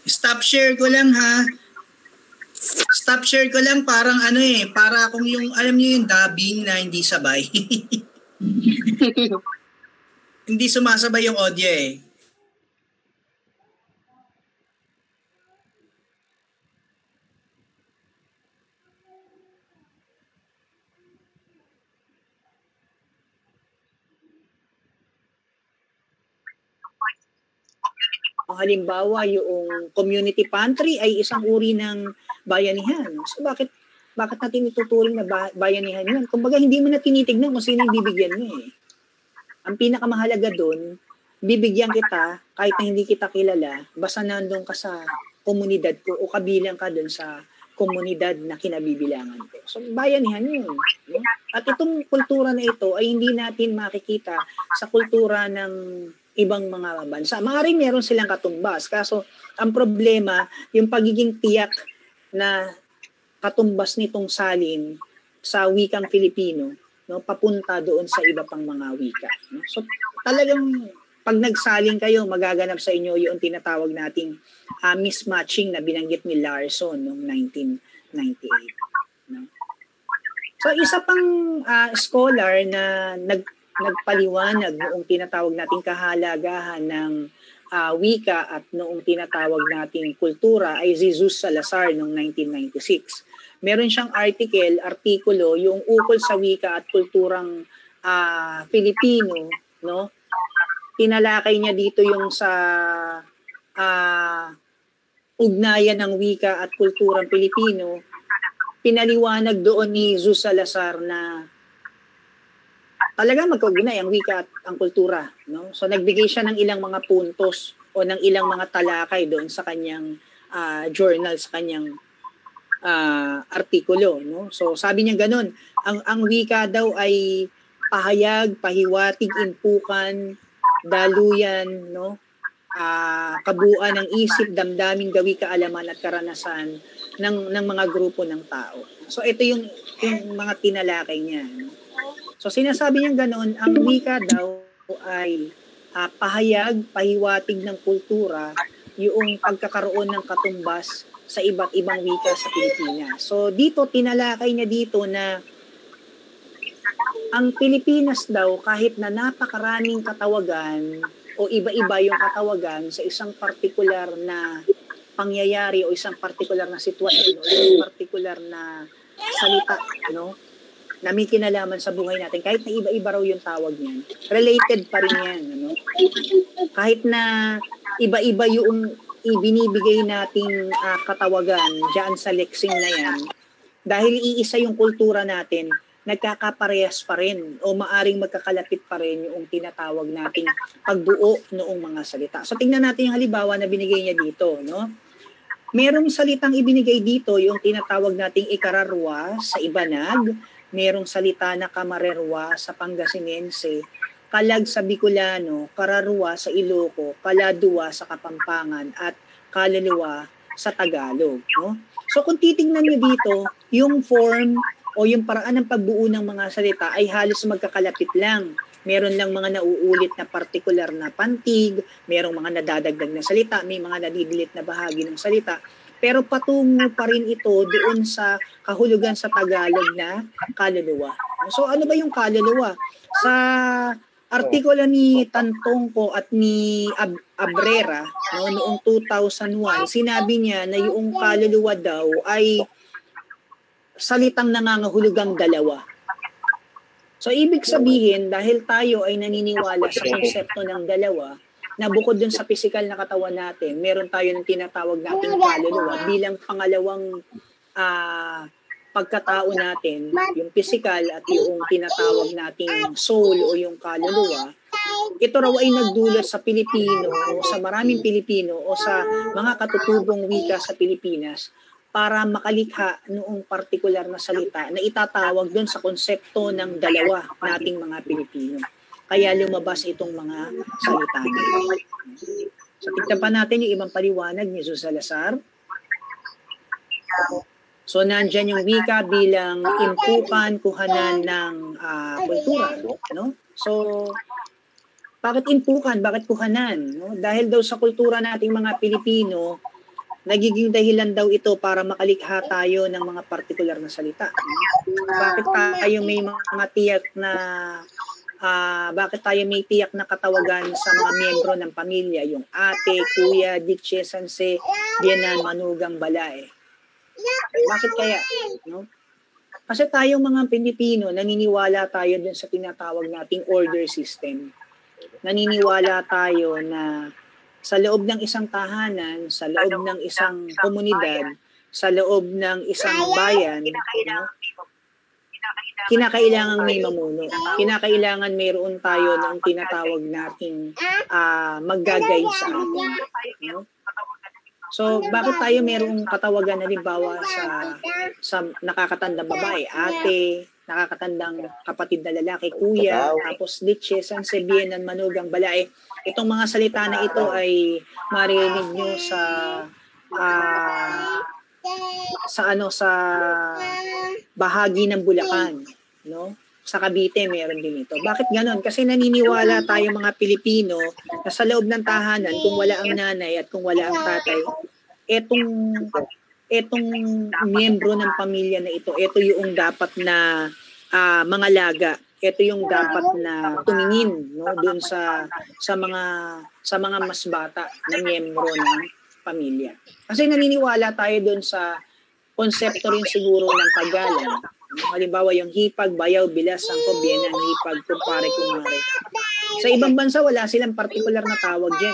Stop share ko lang ha. Stop share ko lang parang para kung yung alam niyo yung dubbing na hindi sabay. Hindi sumasabay yung audio eh. Halimbawa, yung community pantry ay isang uri ng bayanihan. So bakit natin ituturing na bayanihan yun? Kumbaga hindi mo na tinitignan kung sino yung bibigyan mo eh. Ang pinakamahalaga doon, bibigyan kita kahit na hindi kita kilala, basta nandun ka sa komunidad ko o kabilang ka doon sa komunidad na kinabibilangan ko. So bayanihan yun. At itong kultura na ito ay hindi natin makikita sa kultura ng ibang mga bansa. Maaaring meron silang katumbas. Kaso, ang problema, yung pagiging tiyak na katumbas nitong salin sa wikang Filipino, no, papunta doon sa iba pang mga wika. No? So, talagang pag nagsalin kayo, magaganap sa inyo yung tinatawag nating mismatching na binanggit ni Larson noong 1998. No? So, isa pang scholar na nagpaliwanag noong tinatawag nating kahalagahan ng wika at noong tinatawag nating kultura ay si Jesus Salazar noong 1996. Meron siyang artikulo yung ukol sa wika at kulturang Filipino, no? Tinalakay niya dito yung sa ugnayan ng wika at kulturang Pilipino. Pinaliwanag doon ni Jesus Salazar na talagang magkaugnay ang wika at ang kultura, no? So nagbigay siya ng ilang mga puntos o ng ilang mga talakay doon sa kanyang journal, sa kanyang artikulo, no? So sabi niya ganun, ang wika daw ay pahayag, pahiwatig, impukan, daluyan, no? Kabuuan ng isip, damdamin, gawi, kaalaman at karanasan ng mga grupo ng tao. So ito yung mga tinalakay niya, no? So sinasabi niya ganoon, ang wika daw ay pahayag, pahiwatig ng kultura, yung pagkakaroon ng katumbas sa iba't ibang wika sa Pilipinas. So dito, tinalakay niya dito na ang Pilipinas daw kahit na napakaraming katawagan o o iba-iba yung katawagan sa isang partikular na pangyayari o isang partikular na sitwasyon o isang partikular na salita, no? Na may kinalaman sa buhay natin, kahit na iba-iba raw yung tawag niyan, related pa rin yan, ano? Kahit na iba-iba yung ibinibigay nating katawagan diyan sa lexing na yan, dahil iisa yung kultura natin, nagkakaparehas pa rin o maaring magkakalapit pa rin yung tinatawag nating pagbuo noong mga salita. So tingnan natin yung halimbawa na binigay niya dito, no? Merong salitang ibinigay dito, yung tinatawag nating ikararwa sa Ibanag, merong salita na kamarerwa sa Pangasinense, kalag sa Bicolano, kararwa sa Iloco, kaladuwa sa Kapampangan, at kaluluwa sa Tagalog. No? So kung titingnan nyo dito, yung form o yung paraan ng pagbuo ng mga salita ay halos magkakalapit lang. Meron lang mga nauulit na partikular na pantig, merong mga nadadagdag na salita, may mga nadidilit na bahagi ng salita. Pero patungo pa rin ito doon sa kahulugan sa Tagalog na kaluluwa. So ano ba yung kaluluwa? Sa artikulo ni Tantongco at ni Abrera, no, noong 2001, sinabi niya na yung kaluluwa daw ay salitang nangangahulugang dalawa. So ibig sabihin, dahil tayo ay naniniwala sa konsepto ng dalawa, na bukod dun sa physical na katawan natin, meron tayo ng tinatawag nating kaluluwa bilang pangalawang pagkatao natin, yung physical at yung tinatawag nating soul o yung kaluluwa. Ito raw ay nagdulot sa Pilipino o sa maraming Pilipino o sa mga katutubong wika sa Pilipinas para makalikha noong partikular na salita na itatawag dun sa konsepto ng dalawa nating mga Pilipino. Kaya lumabas itong mga salita nito. So, tignan pa natin yung ibang paliwanag ni Jesus Salazar. So, nandyan yung wika bilang impukan, kuhanan ng kultura. No? So, bakit impukan? Bakit kuhanan? No? Dahil daw sa kultura nating mga Pilipino, nagiging dahilan daw ito para makalikha tayo ng mga partikular na salita. Bakit tayo may mga tiyak na bakit tayo may tiyak na katawagan sa mga miyembro ng pamilya, yung ate, kuya, ditche, sanse, biyanan, manugang, balae. Bakit kaya? No? Kasi tayong mga Pilipino, naniniwala tayo dun sa tinatawag nating order system. Naniniwala tayo na sa loob ng isang tahanan, sa loob ng isang komunidad, sa loob ng isang bayan, no? Kinakailangan may mamuno. Kinakailangan mayroon tayo ng tinatawag nating mag-guide sa atin. No? So, bakit tayo mayroong katawagan halimbawa sa nakakatandang babae, ate, nakakatandang kapatid na lalaki, kuya, tapos ditche, sanse, biyenan, manugang, balae. Itong mga salita na ito ay marinig nyo sa bahagi ng Bulacan, no? Sa Cavite meron din ito. Bakit ganoon? Kasi naniniwala tayo mga Pilipino na sa loob ng tahanan, kung wala ang nanay at kung wala ang tatay, etong miyembro ng pamilya na ito, ito yung dapat na mga laga. Ito yung dapat na tumingin, no, doon sa mga mas bata na miyembro ng pamilya. Kasi naniniwala tayo doon sa konsepto rin siguro ng paggalang. Halimbawa yung hipag, bayaw, bilas, sangko, biyenan, hipag, kumpare, kumare. Sa ibang bansa, wala silang partikular na tawag dyan.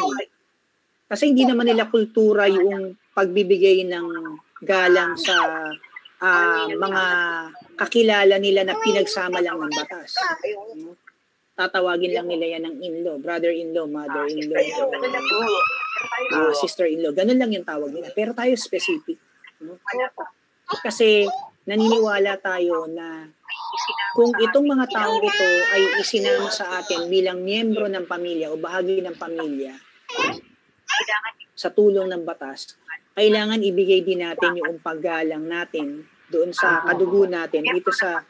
Kasi hindi naman nila kultura yung pagbibigay ng galang sa mga kakilala nila na pinagsama lang ng batas. Tatawagin lang nila yan ng in-law, brother-in-law, mother-in-law, sister-in-law. Ganun lang yung tawag nila. Pero tayo specific. No? Kasi naniniwala tayo na kung itong mga taong ito ay isinama sa atin bilang miyembro ng pamilya o bahagi ng pamilya sa tulong ng batas, kailangan ibigay din natin yung paggalang natin doon sa kadugo natin, dito sa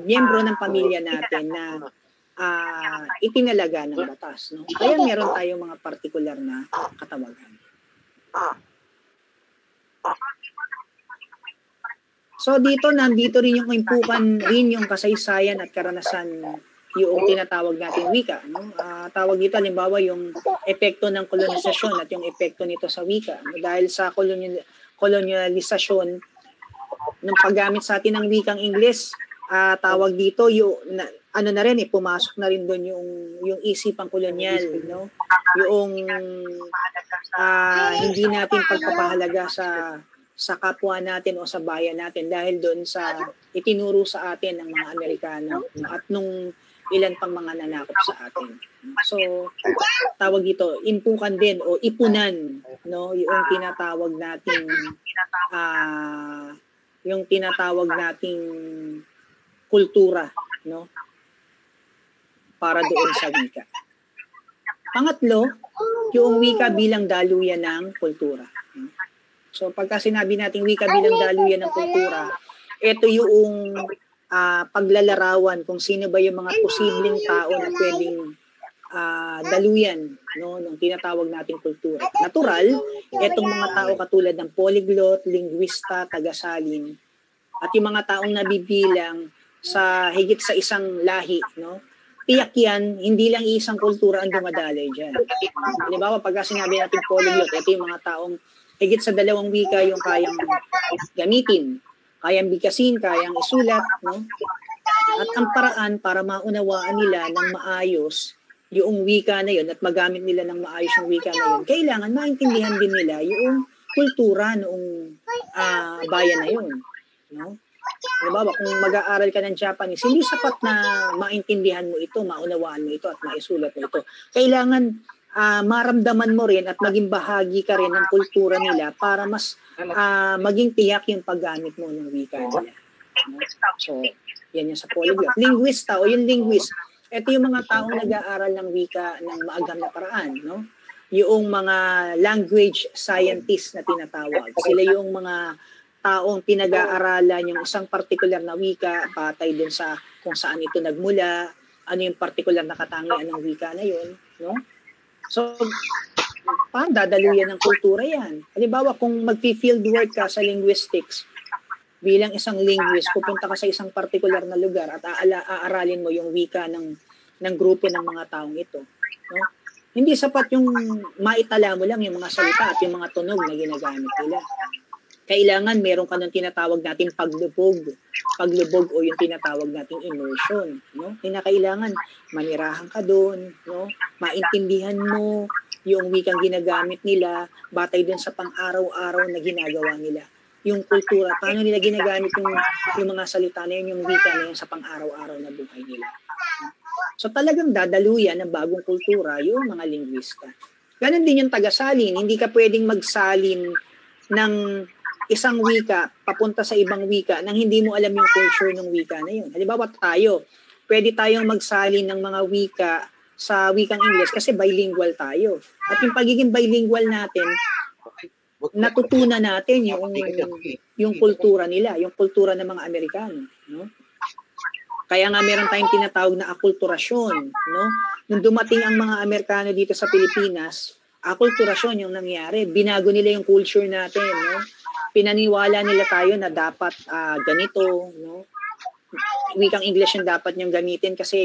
miyembro ng pamilya natin na itinalaga ng batas. No? Kaya meron tayong mga partikular na katawagan. So nandito rin yung impukan rin yung kasaysayan at karanasan yung tinatawag nating wika, no? Tawag dito halimbawa yung epekto ng kolonisasyon at yung epekto nito sa wika. Dahil sa kolonyalisasyon ng paggamit sa atin ng wikang Ingles, tawag dito yung ano na rin pumasok na rin doon yung isipang kolonyal, no? Yung hindi natin pagpapahalaga sa kapwa natin o sa bayan natin dahil doon sa itinuro sa atin ng mga Amerikano at nung ilan pang mga nanakop sa atin. So, tawag dito, impukan din o ipunan, no? Yung tinatawag nating kultura, no? Para doon sa wika. Pangatlo, yung wika bilang daluyan ng kultura. So, pagka sinabi nating wika bilang daluyan ng kultura, ito yung paglalarawan kung sino ba yung mga posibleng tao na pwedeng daluyan, no, ng tinatawag nating kultura. Natural, itong mga tao katulad ng polyglot, linguista, tagasalin, at yung mga taong nabibilang sa higit sa isang lahi, no? Tiyak yan, hindi lang isang kultura ang dumadalay dyan. Halimbawa, pagka sinabi natin polyglot, ito yung mga taong higit sa 2 wika yung kayang gamitin, kayang bigkasin, kayang isulat, no? At ang paraan para maunawaan nila ng maayos yung wika na yun at magamit nila ng maayos yung wika na yun, kailangan maintindihan din nila yung kultura noong bayan na yun, no? Halimbawa, kung mag-aaral ka ng Japanese, hindi sapat na maintindihan mo ito, maunawaan mo ito at maisulat mo ito. Kailangan maramdaman mo rin at maging bahagi ka rin ng kultura nila para mas maging tiyak yung paggamit mo ng wika nila. So, yan yung sa polyglot. Linguista o yung linguist, ito yung mga taong nag-aaral ng wika ng maagam na paraan, no? Yung mga language scientists na tinatawag. Sila yung mga taong pinag-aaralan yung isang particular na wika batay dun sa kung saan ito nagmula, ano yung particular na katangian ng wika na yun, no? So, paano dadaluyan ng kultura yan? Halimbawa, kung mag-field work ka sa linguistics, bilang isang linguist, pupunta ka sa isang particular na lugar at aaralin mo yung wika ng grupo ng mga taong ito, no? Hindi sapat yung maitala mo lang yung mga salita at yung mga tunog na ginagamit nila. Kailangan meron ka ng tinatawag nating paglubog o yung tinatawag nating immersion, no? Kailangan manirahan ka doon, no? Maintindihan mo yung wikang ginagamit nila batay doon sa pang-araw-araw na ginagawa nila. Yung kultura, paano nila ginagamit yung mga salita na yun, yung wika na yun sa pang-araw-araw na buhay nila. So talagang dadaluyan ng bagong kultura yung mga linguista. Ganon din yung tagasalin, hindi ka pwedeng magsalin ng isang wika papunta sa ibang wika nang hindi mo alam yung culture ng wika na yun. Halimbawa pwede tayong magsalin ng mga wika sa wikang Ingles kasi bilingual tayo. At yung pagiging bilingual natin, natutunan natin yung kultura nila, yung kultura ng mga Amerikano, no? Kaya nga meron tayong tinatawag na akulturasyon, no? Nung dumating ang mga Amerikano dito sa Pilipinas, akulturasyon yung nangyari. Binago nila yung culture natin, no? Pinaniwala nila tayo na dapat ganito, no? Wikang English yung dapat niyong gamitin kasi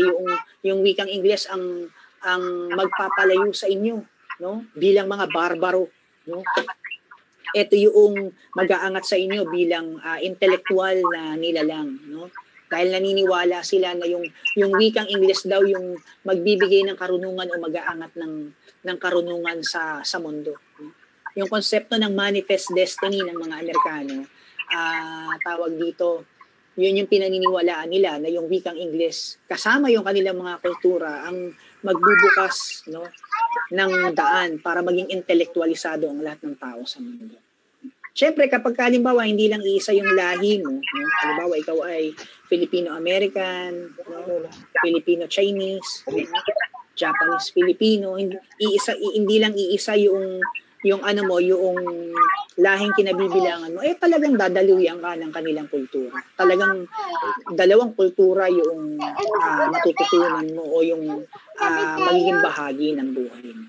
yung wikang English ang magpapalayo sa inyo, no? Bilang mga barbaro, no? Ito yung mag-aangat sa inyo bilang intellectual na nilalang, no? Dahil naniniwala sila na yung wikang English daw yung magbibigay ng karunungan o mag-aangat ng karunungan sa mundo. Yung konsepto ng manifest destiny ng mga Amerikano, tawag dito, yun yung pinaniniwalaan nila na yung wikang English kasama yung kanilang mga kultura ang magbubukas, no, ng daan para maging intelektualisado ang lahat ng tao sa mundo. Siyempre, kapag halimbawa, hindi lang iisa yung lahi mo, no? Halimbawa, ikaw ay Filipino-American, no? Filipino-Chinese, no? Japanese-Filipino, hindi lang iisa yung ano mo, yung lahing kinabibilangan mo, talagang dadaluyan ka ng kanilang kultura. Talagang dalawang kultura yung matututunan mo o yung magiging bahagi ng buhay mo.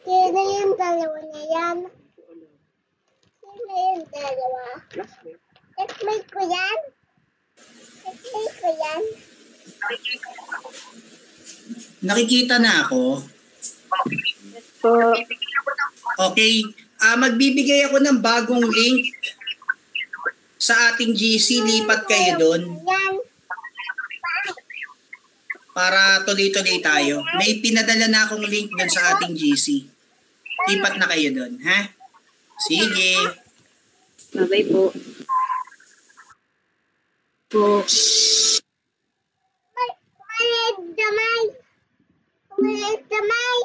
Sino yung dalawa na yan? Sino yung dalawa? Classmate ko yan? Classmate ko yan? Nakikita na ako. So, Okay. Magbibigay ako ng bagong link sa ating GC. Lipat kayo doon Yan. para tuloy-tuloy tayo. May pinadala na akong link doon sa ating GC. Lipat na kayo doon, ha? Sige. babay po. Po. Maliit damay. Maliit damay.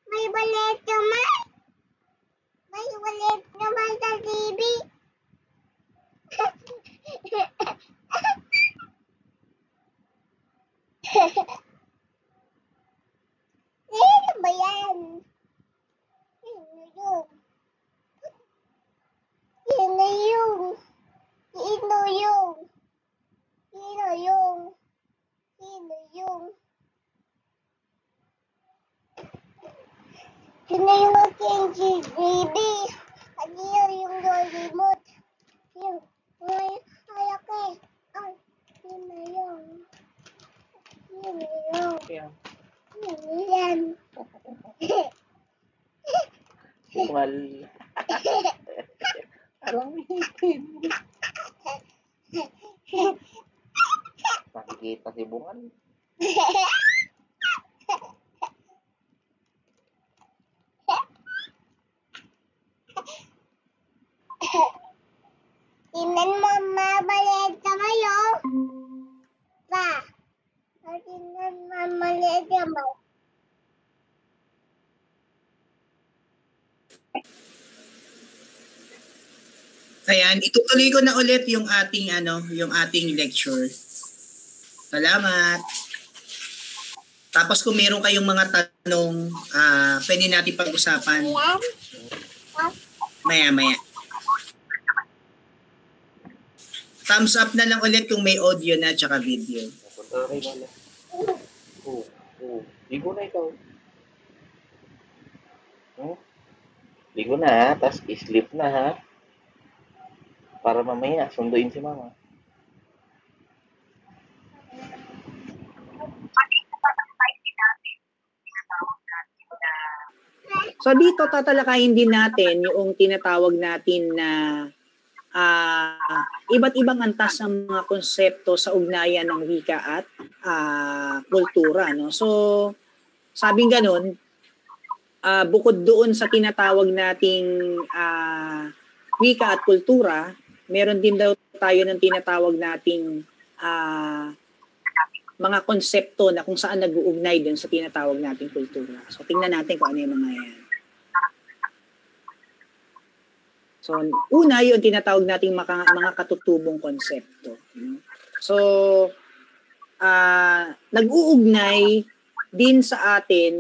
May maliit damay. May maliit damay sa TV. Ano ba yan? Sino yung? Sino yung? Sino yung? Sino yung? Sino yung? Sino yung aking baby? Ano yung remote? Yung malaki. Ay, sino yung? Sino yung? Sino yan? Bungal. Alam itin. Nakikita si Bungal. Tingnan mo, mabaliit kamay, oh. Pa. Tingnan mo, maliit kamay. Ayan, itutuloy ko na ulit yung ating lecture. Salamat. Tapos kung meron kayong mga tanong, pwede natin pag-usapan Yan. maya-maya. Thumbs up na lang ulit kung may audio na tsaka video. Napunta kay Mala. Ligo na ikaw. Ligo na ha, tapos sleep na ha. Para mamaya, sunduin si Mama. So dito tatalakayin din natin yung tinatawag natin na iba't ibang antas ng mga konsepto sa ugnayan ng wika at kultura. No? So sabing ganun, bukod doon sa tinatawag nating wika at kultura, meron din daw tayo ng tinatawag nating mga konsepto na kung saan nag-uugnay din sa tinatawag nating kultura. So tingnan natin kung ano yung mga yan. So, una yung tinatawag nating mga katutubong konsepto. So, nag-uugnay din sa atin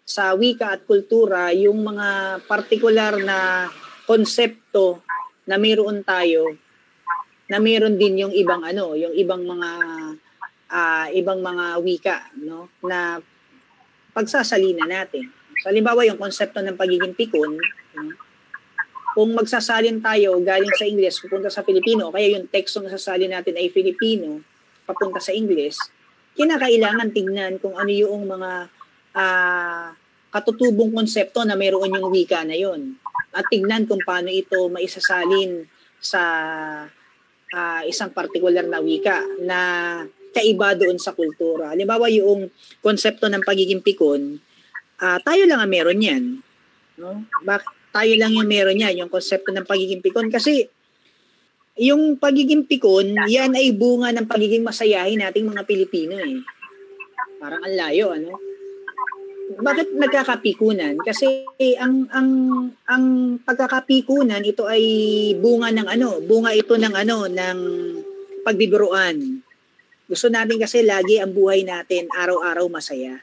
sa wika at kultura yung mga partikular na konsepto na mayroon tayo na mayroon din yung ibang yung ibang mga wika, no, na pagsasalina natin. So, halimbawa yung konsepto ng pagiging pikon, no? Kung magsasalin tayo galing sa English pupunta sa Filipino, o kaya yung teksto na sasalin natin ay Filipino papunta sa English, kinakailangan tignan kung ano yung mga katutubong konsepto na mayroon yung wika na yon. At tignan kung paano ito maisasalin sa isang particular na wika na kaiba doon sa kultura. Halimbawa yung konsepto ng pagiging pikon, tayo lang ang meron yan. No? Tayo lang yung meron yan, yung konsepto ng pagiging pikon. Kasi yung pagiging pikon, yan ay bunga ng pagiging masayahin nating mga Pilipino eh. Parang ang layo, ano? Bakit nagkakapikunan? Kasi ang pagkakapikunan, ito ay bunga ito ng pagbibiruan. Gusto natin kasi lagi ang buhay natin araw-araw masaya.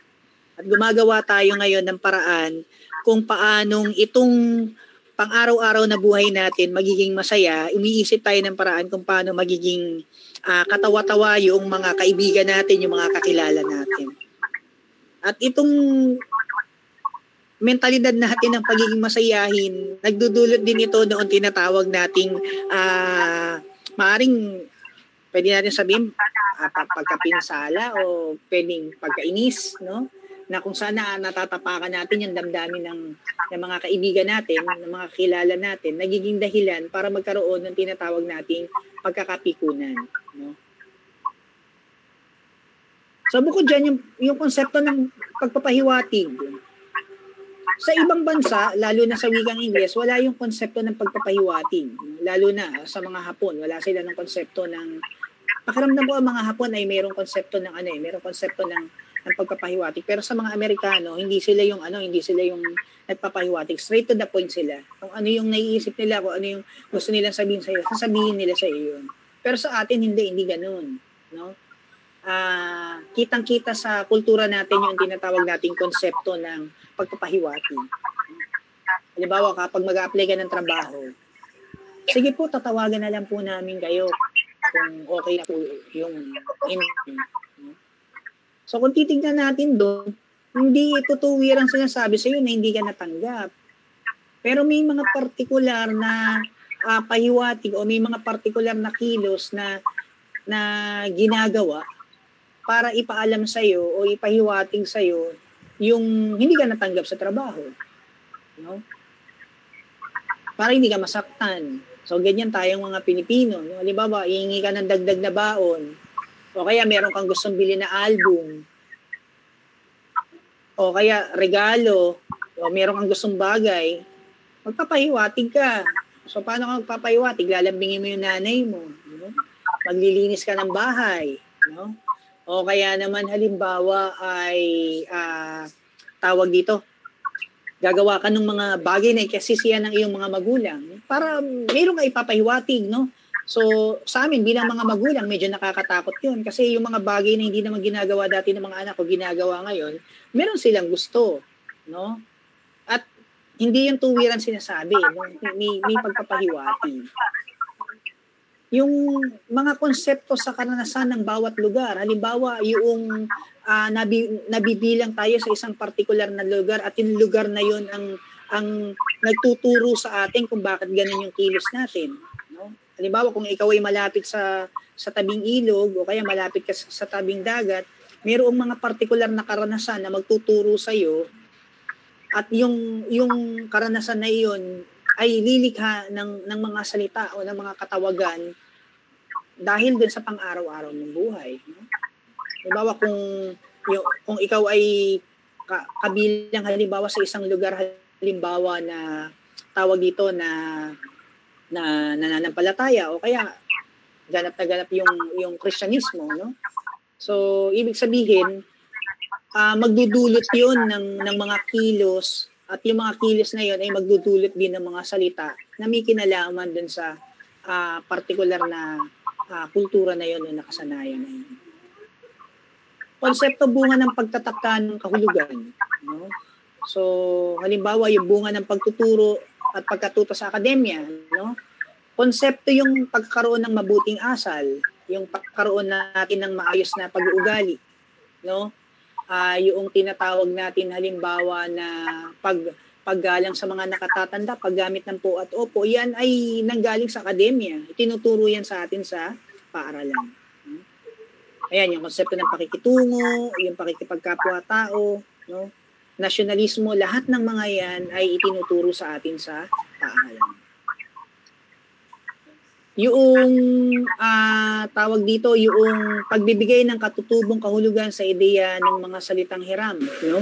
At gumagawa tayo ngayon ng paraan kung paanong itong pang-araw-araw na buhay natin magiging masaya. Umiisip tayo ng paraan kung paano magiging katawa-tawa yung mga kaibigan natin, yung mga kakilala natin. At itong mentalidad natin ng pagiging masayahin, nagdudulot din ito noon tinatawag nating maaring pwede natin sabihin pagkapinsala o pwedeng pagkainis, no? Na kung saan natatapakan natin yung damdamin ng mga kaibigan natin, ng mga kilala natin, nagiging dahilan para magkaroon ng tinatawag nating pagkakapikunan, no? So bukod dyan, yung konsepto ng pagpapahiwatig. Sa ibang bansa, lalo na sa wikang Ingles, wala yung konsepto ng pagpapahiwatig. Lalo na sa mga Hapon, wala sila ng konsepto ng, pakiramdam ko ang mga Hapon ay mayroong konsepto ng mayroong konsepto ng pagpapahiwatig. Pero sa mga Amerikano, hindi sila yung nagpapahiwatig. Straight to the point sila. Kung ano yung naiisip nila, kung ano yung gusto nilang sabihin sa iyo, sasabihin nila sa iyo yun. Pero sa atin, hindi ganoon, no? Kitang-kita sa kultura natin yung tinatawag nating konsepto ng pagpapahiwatig. Halimbawa, kapag mag-a-apply ka ng trabaho, sige po, tatawagan na lang po namin kayo kung okay na po yung interview. So kung titignan natin doon, hindi tutuwir ang sinasabi sa iyo na hindi ka natanggap. Pero may mga partikular na pahiwatig o may mga partikular na kilos na ginagawa para ipaalam sa iyo o ipahiwatig sa iyo yung hindi ka natanggap sa trabaho. No? Para hindi ka masaktan. So ganyan tayong mga Pilipino. No? Halimbawa, ihingi ka ng dagdag na baon. O kaya meron kang gustong bili na album. O kaya regalo. O meron kang gustong bagay. Magpapahiwatig ka. So paano ka magpapahiwatig? Lalambingin mo yung nanay mo. No? Maglilinis ka ng bahay. No? O kaya naman halimbawa ay tawag dito, gagawa ka ng mga bagay na ikasisiyan ng iyong mga magulang para mayroon ka ipapahiwatig, no? So, sa amin bilang mga magulang, medyo nakakatakot 'yun kasi yung mga bagay na hindi naman ginagawa dati ng mga anak ko, ginagawa ngayon, meron silang gusto, no? At hindi yung tuwiran sinasabi, no? May pagpapahiwatig. Yung mga konsepto sa karanasan ng bawat lugar. Halimbawa, yung nabibilang tayo sa isang partikular na lugar at yung lugar na yun ang nagtuturo sa atin kung bakit ganun yung kilos natin. No? Halimbawa, kung ikaw ay malapit sa tabing ilog o kaya malapit ka sa tabing dagat, mayroong mga partikular na karanasan na magtuturo sa iyo at yung karanasan na iyon ay lilikha ng mga salita o ng mga katawagan dahil din sa pang-araw-araw ng buhay. No? Halimbawa, kung ikaw ay kabilang halimbawa sa isang lugar, halimbawa na tawag dito na nananampalataya o kaya ganap na ganap yung Kristyanismo, no? So, ibig sabihin, magdudulot yun ng mga kilos. At yung mga kilos na yun ay magdudulot din ng mga salita na may kinalaman dun sa partikular na kultura na yun o nakasanayan na yun. Konsepto bunga ng pagtatakda ng kahulugan. No? So, halimbawa, yung bunga ng pagtuturo at pagkatuto sa akademya. No? Konsepto yung pagkakaroon ng mabuting asal, yung pagkakaroon natin ng maayos na pag-uugali. No? Yung tinatawag natin halimbawa na paggalang sa mga nakatatanda, paggamit ng po at opo, yan ay nanggaling sa akademya. Itinuturo yan sa atin sa paaralan. Ayan, yung konsepto ng pakikitungo, yung pakikipagkapwa-tao, no? Nasyonalismo, lahat ng mga yan ay itinuturo sa atin sa paaralan. Yung tawag dito, yung pagbibigay ng katutubong kahulugan sa ideya ng mga salitang hiram, no?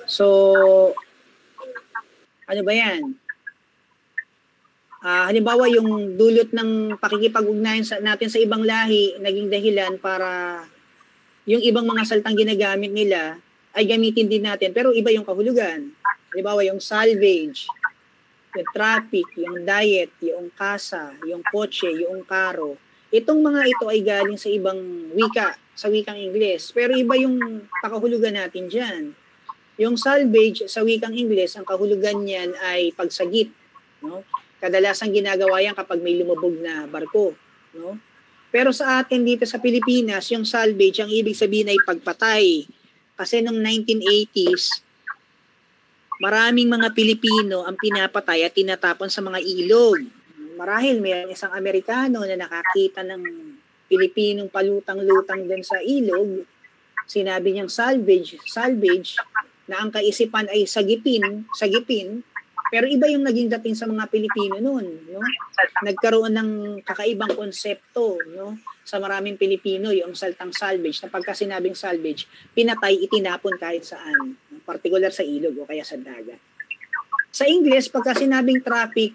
So, ano ba yan? Halimbawa, yung dulot ng pakikipag-ugnayan natin sa ibang lahi, naging dahilan para yung ibang mga salitang ginagamit nila ay gamitin din natin, pero iba yung kahulugan. Halimbawa, yung salvage, yung traffic, yung diet, yung kasa, yung kotse, yung karo. Itong mga ito ay galing sa ibang wika, sa wikang Ingles. Pero iba yung pakahulugan natin dyan. Yung salvage sa wikang Ingles, ang kahulugan niyan ay pagsagip. No? Kadalasang ginagawa yan kapag may lumubog na barko. No? Pero sa atin dito sa Pilipinas, yung salvage, ang ibig sabihin ay pagpatay. Kasi noong 1980s, maraming mga Pilipino ang pinapatay at tinatapon sa mga ilog. marahil may isang Amerikano na nakakita ng Pilipinong palutang-lutang din sa ilog, sinabi niyang salvage, na ang kaisipan ay sagipin, pero iba yung naging dating sa mga Pilipino noon, no? Nagkaroon ng kakaibang konsepto, no? Sa maraming Pilipino, yung salitang salvage, na pagka sinabing salvage, pinatay, itinapon kahit saan, particular sa ilog o kaya sa dagat. Sa English, pagka sinabing traffic,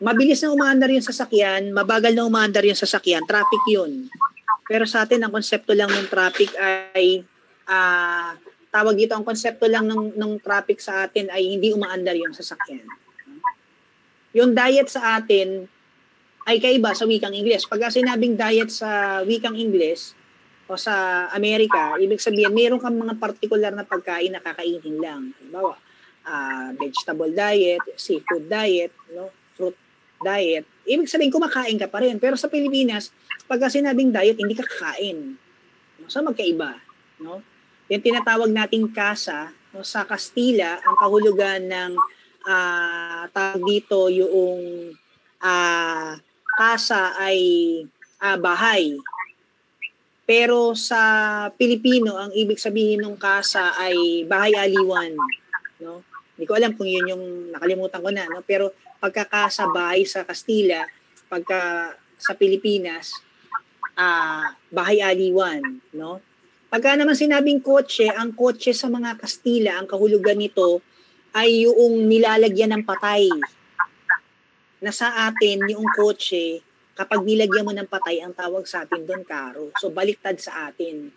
mabilis na umaandar yung sasakyan, mabagal na umaandar yung sasakyan, traffic yun. Pero sa atin, ang konsepto lang ng traffic ay, tawag dito, ang konsepto lang ng traffic sa atin ay hindi umaandar yung sasakyan. Yung diet sa atin ay kaiba sa wikang Ingles. Pagka sinabing diet sa wikang Ingles o sa Amerika, ibig sabihin, meron kang mga particular na pagkain na kakainin lang. Halimbawa, vegetable diet, seafood diet, no? Fruit diet. Ibig sabihin, kumakain ka pa rin. Pero sa Pilipinas, pagka sinabing diet, hindi ka kakain. So, magkaiba. No? Yung tinatawag nating kasa, no? Sa Kastila, ang kahulugan ng tawag dito yung kasa ay bahay. Pero sa Pilipino, ang ibig sabihin ng kasa ay bahay-aliwan. No? Hindi ko alam kung yun yung nakalimutan ko na. No? Pero pagkakasa bahay sa Kastila, pagka sa Pilipinas, bahay-aliwan. No? Pagka naman sinabing kotse, ang kotse sa mga Kastila, ang kahulugan nito ay yung nilalagyan ng patay. Na sa atin, yung kotse, kapag nilagyan mo ng patay, ang tawag sa atin doon, karo. So, baliktad sa atin.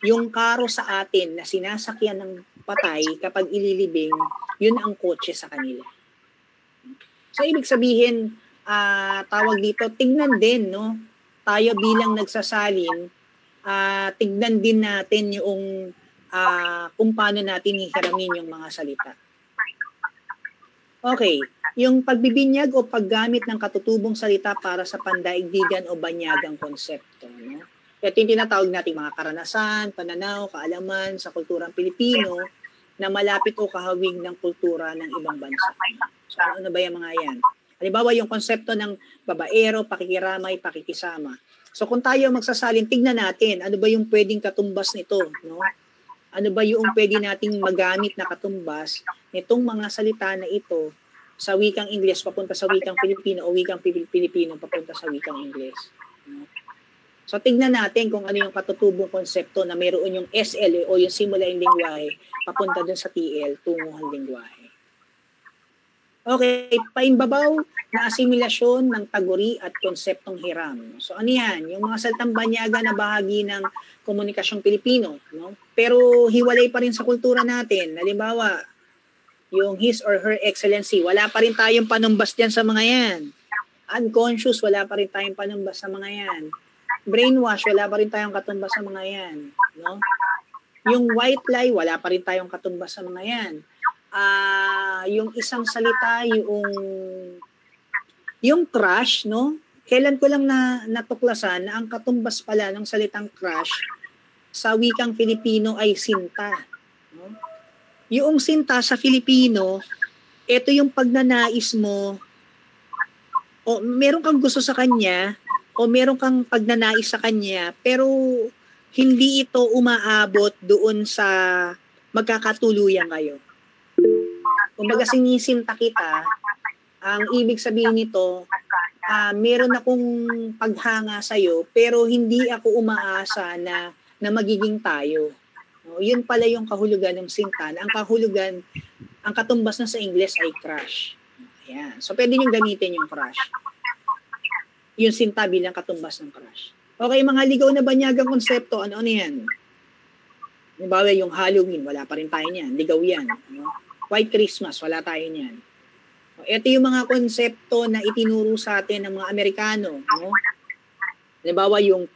Yung karo sa atin na sinasakyan ng patay, kapag ililibing, yun ang kotse sa kanila. So, ibig sabihin, tawag dito, tignan din, no? Tayo bilang nagsasalin, tignan din natin yung kung paano natin hihiramin yung mga salita. Okay. Yung pagbibinyag o paggamit ng katutubong salita para sa pandaigdigan o banyagang konsepto. No? Ito yung tinatawag natin mga karanasan, pananaw, kaalaman sa kulturang Pilipino na malapit o kahawig ng kultura ng ibang bansa. So ano ba yung mga yan? Halimbawa yung konsepto ng babaero, pakikiramay, pakikisama. So kung tayo magsasalin, tignan natin, ano ba yung pwedeng katumbas nito? No? Ano ba yung pwede nating magamit na katumbas nitong mga salita na ito sa wikang Ingles papunta sa wikang Pilipino o wikang Pilipino papunta sa wikang Ingles. So tignan natin kung ano yung katutubong konsepto na mayroon yung SL o yung simulaing lingwahe papunta dun sa TL, tunguhang lingwahe. Okay, paimbabaw na asimilasyon ng taguri at konseptong hiram. So ano yan? Yung mga salitang banyaga na bahagi ng komunikasyong Pilipino. No? Pero hiwalay pa rin sa kultura natin. Halimbawa, yung his or her excellency, wala pa rin tayong panumbas dyan sa mga yan. Unconscious, wala pa rin tayong panumbas sa mga yan. Brainwash, wala pa rin tayong katumbas sa mga yan. No? Yung white lie, wala pa rin tayong katumbas sa mga yan. Yung isang salita, yung crush, no? Kailan ko lang natuklasan na ang katumbas pala ng salitang crush sa wikang Filipino ay sinta. No? Yung sinta sa Filipino, ito yung pagnanais mo, o meron kang gusto sa kanya, o meron kang pagnanais sa kanya, pero hindi ito umaabot doon sa magkakatuluyan kayo. Kumbaga sinisinta kita, ang ibig sabihin nito, meron akong paghanga sa'yo, pero hindi ako umaasa na magiging tayo. No, yun pala yung kahulugan ng sinta. Ang kahulugan, ang katumbas na sa Ingles ay crush. Ayan. So, pwede nyo gamitin yung crush. Yung sinta bilang katumbas ng crush. Okay, mga ligaw na banyagang konsepto, ano yan? Halimbawa, yung Halloween, wala pa rin tayo niyan. Ligaw yan. Ano? White Christmas, wala tayo niyan. Ito yung mga konsepto na itinuro sa atin ng mga Amerikano. No? Halimbawa, yung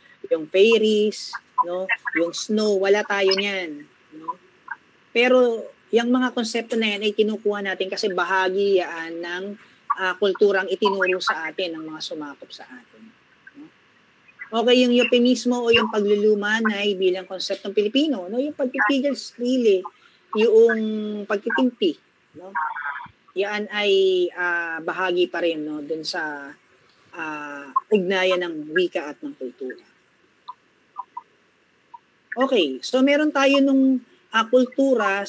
fairies, no, yung snow, wala tayo niyan, no? Pero yung mga konsepto na yan ay kinukuha natin kasi bahagi yan ng kulturang itinuro sa atin ng mga sumakop sa atin, no? Okay, yung euphemismo o yung pagluluman ay bilang konseptong Pilipino, no, yung pagpipigil sarili, yung pagtitimpi, no? yan ay bahagi pa rin no dun sa ugnayan ng wika at ng kultura. Okay, so meron tayo nung kultura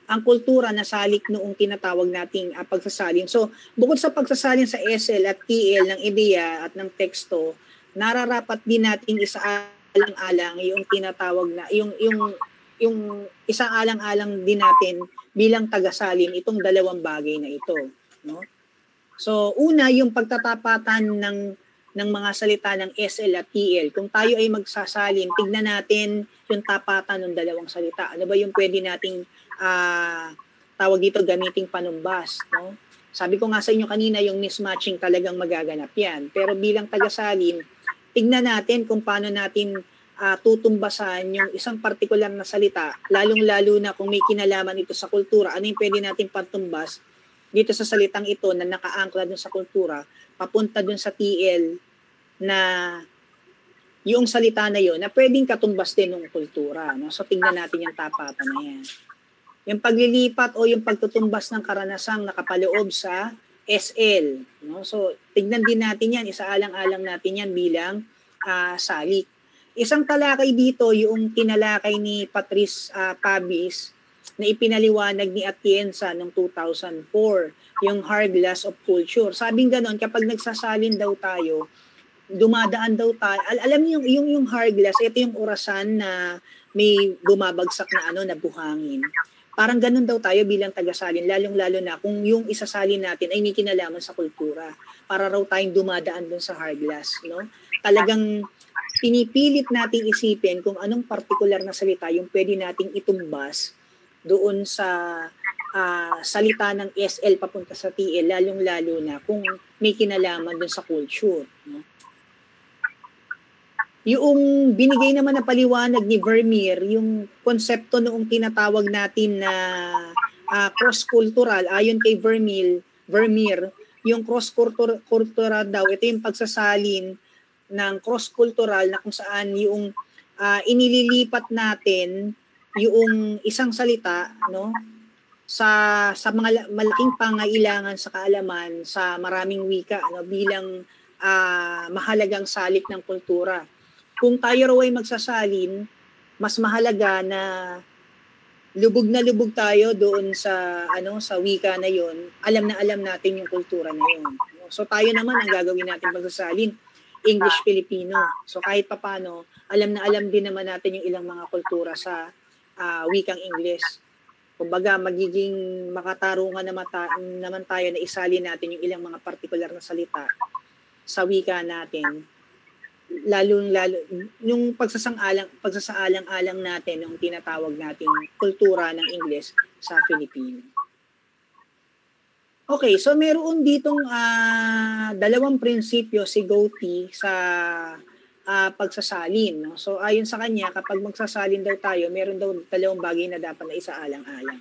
ang kultura na salik noong tinatawag nating pagsasalin. So, bukod sa pagsasalin sa SL at TL ng ideya at ng teksto, nararapat din natin isaalang-alang yung tinatawag na yung isaalang-alang din natin bilang tagasalin itong dalawang bagay na ito, no? So, una yung pagtatapatan ng mga salita ng SL at TL. Kung tayo ay magsasalin, tignan natin yung tapatan ng dalawang salita. Ano ba yung pwede nating tawag dito gamiting panumbas, no? Sabi ko nga sa inyo kanina, yung mismatching talagang magaganap yan. Pero bilang tagasalin, tignan natin kung paano natin tutumbasan yung isang partikular na salita, lalong-lalo na kung may kinalaman ito sa kultura, ano yung pwede natin patumbas dito sa salitang ito na nakaangkla dun sa kultura, papunta dun sa TL na yung salita na yun na pwedeng katumbas din ng kultura. No? So, tingnan natin yung tapatan na yan. Yung paglilipat o yung pagtutumbas ng karanasang nakapaloob sa SL. No? So, tignan din natin yan. Isaalang-alang natin yan bilang salik. Isang talakay dito, yung tinalakay ni Patrice Pabis na ipinaliwanag ni Atienza noong 2004, yung Hourglass of Culture. Sabing ganon, kapag nagsasalin daw tayo, dumadaan daw tayo. Alam niyo yung hourglass, ito yung orasan na may bumabagsak na buhangin. Parang ganun daw tayo bilang tagasalin, lalong-lalo na kung yung isasalin natin ay may kinalaman sa kultura. Para raw tayong dumadaan dun sa hourglass, no? Talagang pinipilit nating isipin kung anong partikular na salita yung pwede nating itumbas doon sa salita ng SL papunta sa TL, lalong-lalo na kung may kinalaman dun sa culture, no? Yung binigay naman na paliwanag ni Vermeer, yung konsepto noong tinatawag natin na cross-cultural, ayon kay Vermeer, yung cross-cultural daw, ito yung pagsasalin ng cross-cultural na kung saan yung inililipat natin yung isang salita, no, sa mga malaking pangailangan sa kaalaman sa maraming wika, no, bilang mahalagang salik ng kultura. Kung tayo raw ay magsasalin, mas mahalaga na lubog tayo doon sa sa wika na yon. Alam na alam natin yung kultura na yon. So tayo naman ang gagawin natin pagsasalin, English Filipino. So kahit papaano, alam na alam din naman natin yung ilang mga kultura sa wikang English. Kumbaga magiging makatarungan naman tayo na isalin natin yung ilang mga partikular na salita sa wika natin. Lalo yung pagsasaalang-alang natin ng tinatawag nating kultura ng Ingles sa Filipino. Okay, so meron ditong dalawang prinsipyo si Goethe sa pagsasalin, no? So ayon sa kanya, kapag magsasalin daw tayo, meron daw dalawang bagay na dapat na isaalang-alang.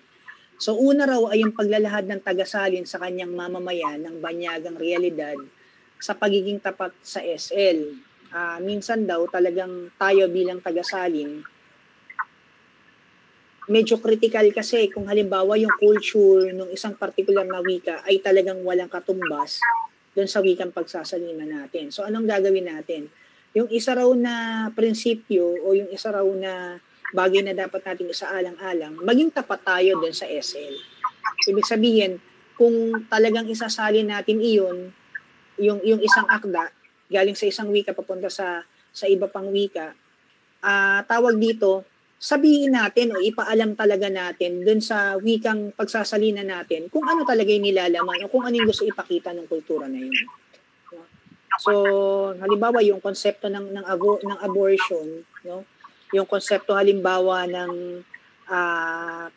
So una raw ay yung paglalahad ng tagasalin sa kanyang mamamayan ng banyagang realidad sa pagiging tapat sa SL. Minsan daw talagang tayo bilang tagasalin, medyo critical kasi kung halimbawa yung culture ng isang particular na wika ay talagang walang katumbas doon sa wikang pagsasalinan natin. So anong gagawin natin? Yung isa raw na prinsipyo o yung isa raw na bagay na dapat natin isaalang-alang, maging tapat tayo doon sa SL. Ibig sabihin, kung talagang isasalin natin iyon, yung isang akda, galing sa isang wika papunta sa iba pang wika, tawag dito, sabihin natin o ipaalam talaga natin dun sa wikang pagsasalinan natin kung ano talaga yung nilalaman o kung ano yung gusto ipakita ng kultura na yun. So, halimbawa yung konsepto ng abortion, no? Yung konsepto halimbawa ng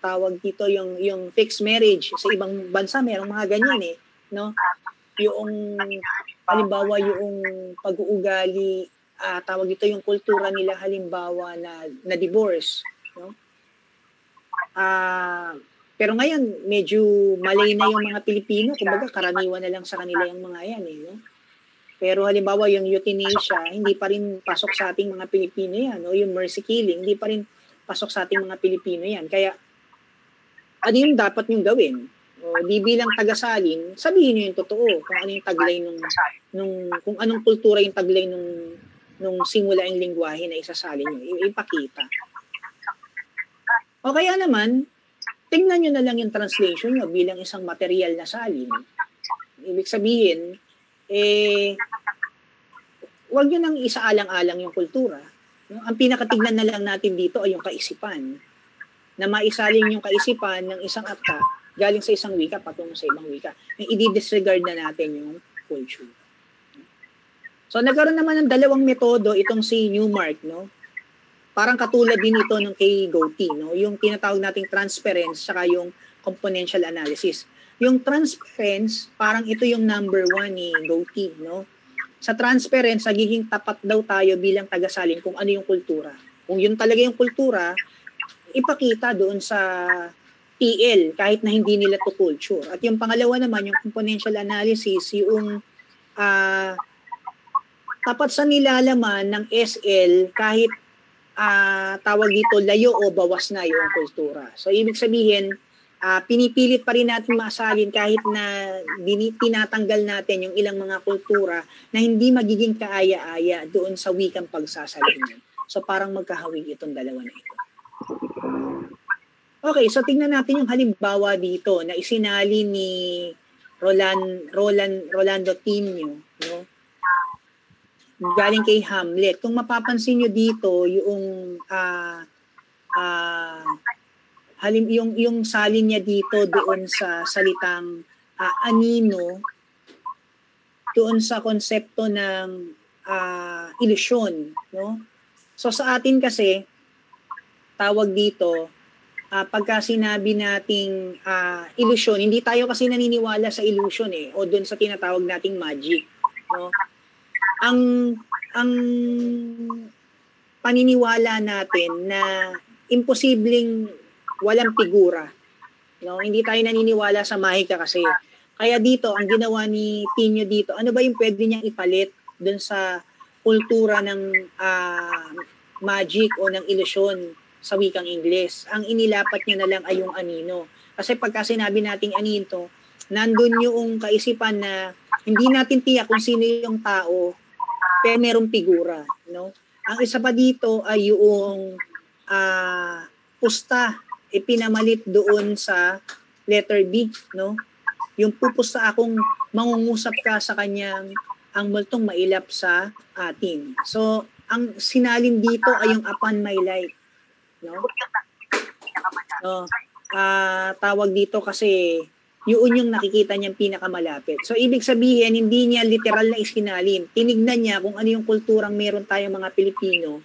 tawag dito yung fixed marriage, sa ibang bansa mayroong mga ganyan no? Yung halimbawa yung pag-uugali, tawag dito yung kultura nila halimbawa na divorce, no? Pero ngayon medyo malay na yung mga Pilipino, kumbaga karaniwan na lang sa kanila yung mga yan no? Pero halimbawa yung euthanasia, hindi pa rin pasok sa ating mga Pilipino yan, o yung mercy killing, hindi pa rin pasok sa ating mga Pilipino yan. Kaya ano yung dapat yung gawin? O di bilang tagasalin, sabihin niyo yung totoo kung ano yung taglay kung anong kultura yung taglay nung simula yung lingwahe na isasalin niyo, ipakita. O kaya naman, tingnan niyo na lang yung translation niyo bilang isang material na salin. Ibig sabihin, huwag nyo nang isaalang-alang yung kultura. No? Ang pinakatignan na lang natin dito ay yung kaisipan. Na maisalin yung kaisipan ng isang akta galing sa isang wika patungo sa ibang wika. I-disregard na natin yung culture. So nagkaroon naman ng dalawang metodo itong si Newmark, no? Parang katulad din ito ng kay Goethe, no? Yung tinatawag nating transference saka yung componential analysis. Yung transference, parang ito yung number 1 ni Goethe, no? Sa transference, nagiging tapat daw tayo bilang tagasalin kung ano yung kultura. Kung yun talaga yung kultura, ipakita doon sa TL kahit na hindi nila to culture. At yung pangalawa naman, yung componential analysis, yung tapat sa nilalaman ng SL kahit tawag dito layo o bawas na yung kultura. So ibig sabihin, pinipilit pa rin natin masalin kahit na tinatanggal natin yung ilang mga kultura na hindi magiging kaaya-aya doon sa wikang pagsasalin. So parang magkahawig itong dalawa na ito. Okay, so tingnan natin yung halimbawa dito na isinali ni Rolando Tinio, no? Galing kay Hamlet. Kung mapapansin nyo dito, yung yung salin niya dito doon sa salitang anino, doon sa konsepto ng ilusyon, no? So sa atin kasi tawag dito pagka sinabi nating ilusyon, hindi tayo kasi naniniwala sa illusion o doon sa tinatawag nating magic, no? Ang paniniwala natin na imposibleng walang figura, no? Hindi tayo naniniwala sa mahika kasi. Kaya dito ang ginawa ni Tinio dito, ano ba yung pwede niyang ipalit doon sa kultura ng magic o ng ilusyon sa wikang Ingles? Ang inilapat niya na lang ay yung anino. Kasi pagka sinabi nating anino, nandun yung kaisipan na hindi natin tiyak kung sino yung tao, pero merong figura, no? Ang isa pa dito ay yung pusta, ipinamalit doon sa letter B, no? Yung pupusta akong mangungusap ka sa kanyang ang multong mailap sa atin. So, ang sinalin dito ay yung upon my life, no? So, tawag dito kasi yun yung nakikita niyang pinakamalapit. So, ibig sabihin, hindi niya literal na isinalin. Tinignan niya kung ano yung kulturang meron tayong mga Pilipino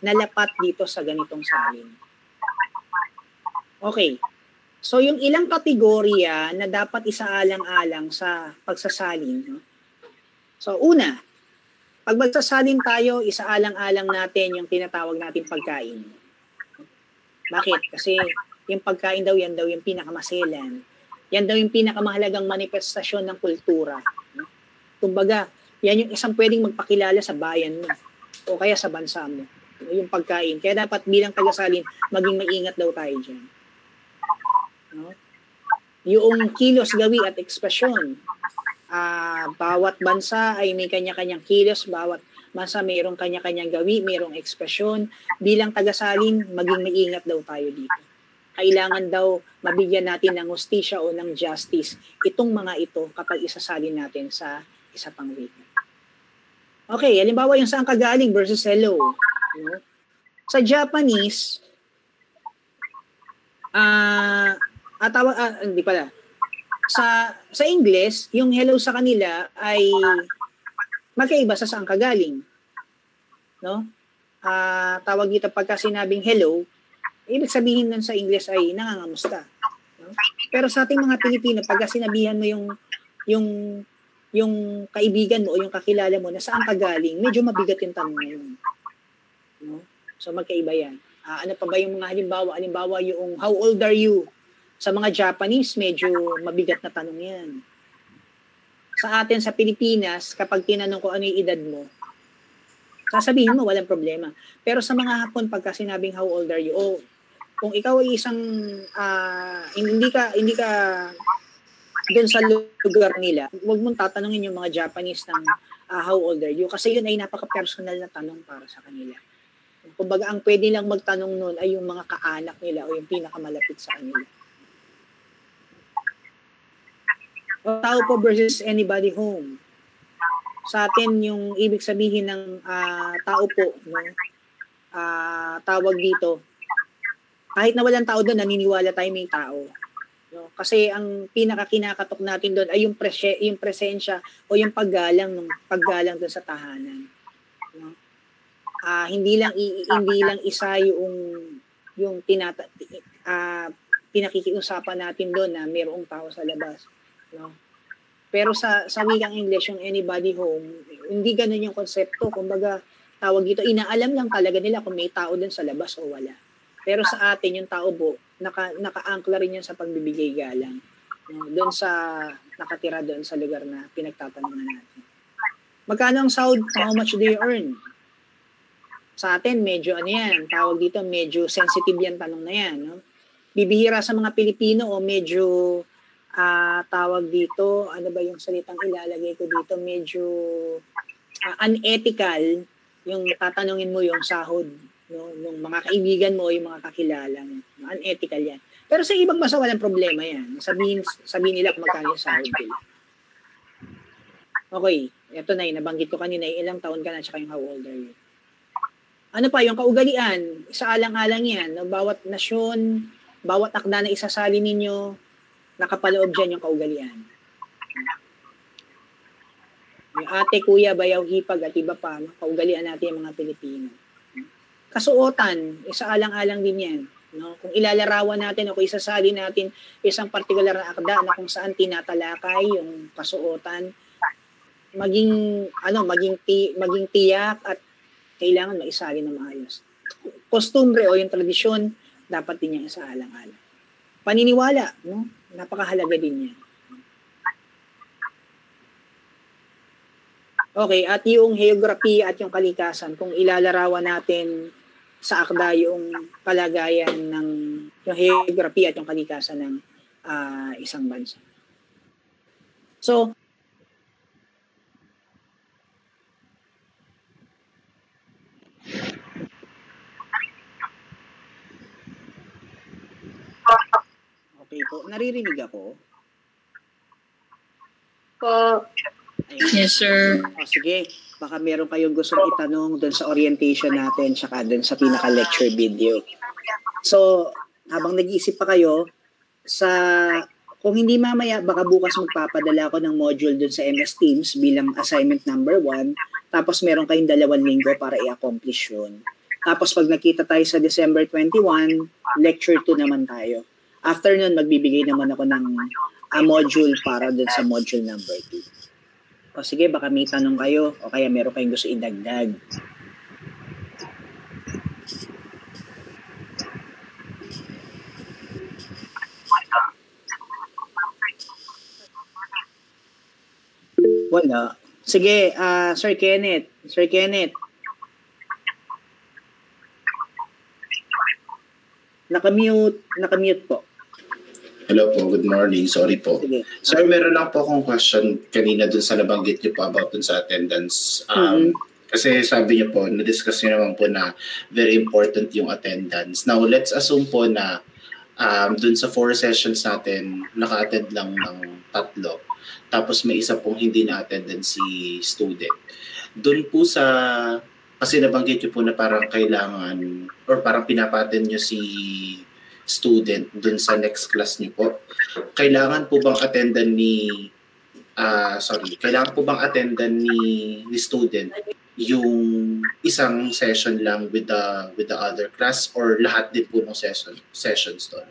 na lapat dito sa ganitong salin. Okay. So, yung ilang kategorya na dapat isaalang-alang sa pagsasalin. No? So, una, pag magsasalin tayo, isaalang-alang natin yung tinatawag natin pagkain. Bakit? Kasi yung pagkain daw, yan daw yung pinakamaselan. Yan daw yung pinakamahalagang manifestasyon ng kultura. Kumbaga, yan yung isang pwedeng magpakilala sa bayan mo o kaya sa bansa mo. Yung pagkain. Kaya dapat bilang tagasalin, maging maingat daw tayo dyan. No? Yung kilos, gawi at ekspresyon. Bawat bansa ay may kanya-kanyang kilos, bawat bansa mayroong kanya-kanyang gawi, mayroong ekspresyon. Bilang tagasalin, maging maingat daw tayo dito. Kailangan daw mabigyan natin ng hustisya o ng justice itong mga ito kapag isasalin natin sa isa pang wika. Okay, halimbawa yung saan ka galing versus hello. No? Sa Japanese, hindi pala. Sa English, yung hello sa kanila ay magkaiba sa saan ka galing. No? Tawag dito pagka sinabing hello, ibig sabihin nun sa English ay nangangamusta. No? Pero sa ating mga Pilipino, pagka sinabihan mo yung kaibigan mo o yung kakilala mo na saan ka galing, medyo mabigat yung tanong na yun. No? So magkaiba yan. Ano pa ba yung mga halimbawa? Halimbawa yung how old are you? Sa mga Japanese, medyo mabigat na tanong yan. Sa atin sa Pilipinas, kapag tinanong ko ano yung edad mo, sasabihin mo walang problema. Pero sa mga Hapon, pagka sinabing how old are you, o kung ikaw ay isang hindi ka doon sa lugar nila, huwag mong tatanungin yung mga Japanese ng how old are you? Kasi yun ay napaka-personal na tanong para sa kanila. Kumbaga, ang pwede lang magtanong nun ay yung mga kaanak nila o yung pinakamalapit sa kanila. Tao po versus anybody home. Sa atin, yung ibig sabihin ng tao po, no? Tawag dito, kahit na walang tao doon, naniniwala tayo may tao. No? Kasi ang pinakakinakatok natin doon ay yung presensya o yung paggalang doon sa tahanan. No? Hindi lang isa yung pinakikiusapan natin doon na mayroong tao sa labas. No? Pero sa wikang English, yung anybody home, hindi ganun yung konsepto. Kumbaga, tawag dito, inaalam lang talaga nila kung may tao doon sa labas o wala. Pero sa atin, yung tao po, naka-angkla rin yan sa pagbibigay galang. No? Doon sa nakatira doon sa lugar na pinagtatanungan natin. Magkano ang sahod? How much do you earn? Sa atin, medyo tawag dito, medyo sensitive yan tanong na yan. No? Bibihira sa mga Pilipino o medyo tawag dito, ano ba yung salitang ilalagay ko dito, medyo unethical yung tatanungin mo yung sahod, no, ng mga kaibigan mo, yung mga kakilala mo. Unethical yan. Pero sa ibang bansa, walang problema yan. Sabihin nila kung magkano yung sahod nila. Okay, eto na nabanggit ko kanina, ilang taon ka na, tsaka yung how old are you. Ano pa, yung kaugalian, sa alang-alang yan, no, bawat nasyon, bawat akda na isasali ninyo, nakapaloob dyan yung kaugalian. Yung ate, kuya, bayaw, hipag, at iba pa, no? Kaugalian natin yung mga Pilipino. Kasuotan, isa alang-alang din yan. No? Kung ilalarawan natin o kung isasali natin isang partikular na akda na kung saan tinatalakay yung kasuotan, maging tiyak at kailangan maisali na maayos. Kostumbre o yung tradisyon, dapat din yung isa alang-alang. Paniniwala, no? Napakahalaga din yan. Okay, at yung geography at yung kalikasan, kung ilalarawan natin sa akda yung kalagayan ng yung geography at yung kalikasan ng isang bansa. So, okay po, naririnig ako? Po. Ayan. Yes, sir. Sige, baka meron kayong gustong itanong doon sa orientation natin tsaka doon sa pinaka-lecture video. So, habang nag-iisip pa kayo, kung hindi mamaya, baka bukas magpapadala ako ng module doon sa MS Teams bilang assignment number 1, tapos meron kayong 2 linggo para i-accomplish yun. Tapos pag nakita tayo sa December 21, lecture 2 naman tayo. After nun, magbibigay naman ako ng module para doon sa module number 2. O sige, baka may tanong kayo o kaya meron kayong gusto idagdag. Wala. Sige, Sir Kenneth. Sir Kenneth. Nakamute po. Hello po, good morning. Sorry po. Sige. Sir, meron lang po akong question kanina dun sa nabanggit niyo po about dun sa attendance. Kasi sabi niyo po, na-discuss niyo naman po na very important yung attendance. Now, let's assume po na dun sa 4 sessions natin, naka-attend lang ng 3. Tapos may isa pong hindi na-attend si student. Dun po sa, kasi nabanggit niyo po na parang kailangan or parang pinapa-attend niyo si student dun sa next class niyo po. Kailangan po bang attendan ni student yung isang session lang with the other class or lahat din po ng sessions doon?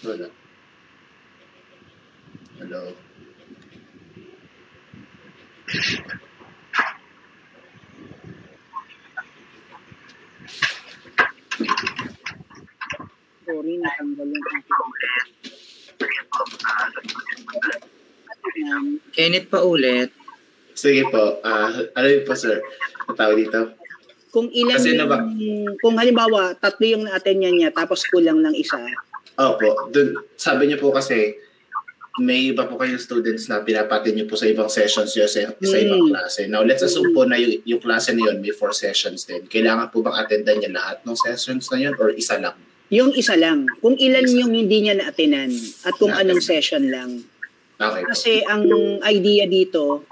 Wala. Hello. Sorry, natanggal yung aking. Kenneth pa ulit. Sige po. Ano yun po, sir? Ang tawag dito? Kung ilan Kasi kung halimbawa, 3 yung na-attend niya tapos kulang ng isa. Opo. Sabi niyo po kasi, may iba po kayong students na pinapatin niyo po sa ibang sessions niyo sa ibang klase. Now, let's assume po na yung klase na yun may 4 sessions din. Kailangan po bang attendan niya lahat ng sessions na yun or isa lang? Yung isa lang. Kung ilan yung hindi niya na-attendan at kung anong session lang. Okay. Kasi ang idea dito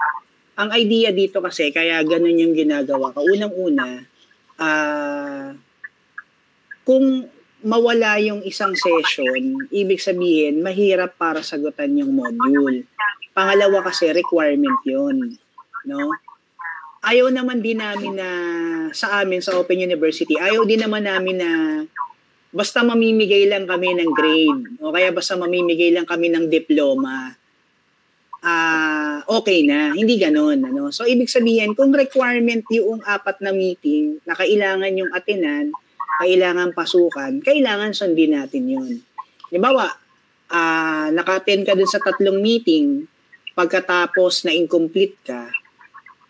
kasi, kaya ganun yung ginagawa ko. Unang-una, kung mawala yung isang session, ibig sabihin, mahirap para sagutan yung module. Pangalawa kasi, requirement yun. No? Ayaw naman din namin na, sa amin, sa Open University, ayaw din naman namin na basta mamimigay lang kami ng grade, o kaya basta mamimigay lang kami ng diploma, okay na. Hindi ganon. Ano? So, ibig sabihin, kung requirement yung 4 na meeting na kailangan yung attenan, kailangan pasukan, kailangan sundin natin yun. Halimbawa, naka-attend ka dun sa 3 meeting, pagkatapos na incomplete ka,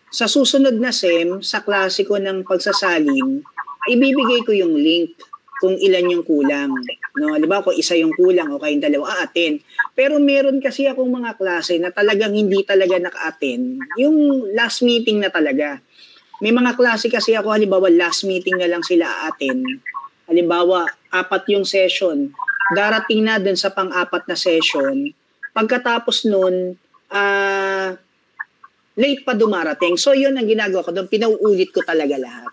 sa susunod na SEM, sa klase ko ng pagsasalin, ibibigay ko yung link kung ilan yung kulang. No? Halimbawa, kung isa yung kulang o kayong 2, attend. Pero meron kasi akong mga klase na talagang hindi talaga naka-attend. Yung last meeting na talaga. May mga klase kasi ako, halimbawa, last meeting na lang sila a-attend. Halimbawa, 4 yung session. Darating na dun sa pang-4 na session. Pagkatapos nun, late pa dumarating. So, yun ang ginagawa ko doon. Pinauulit ko talaga lahat.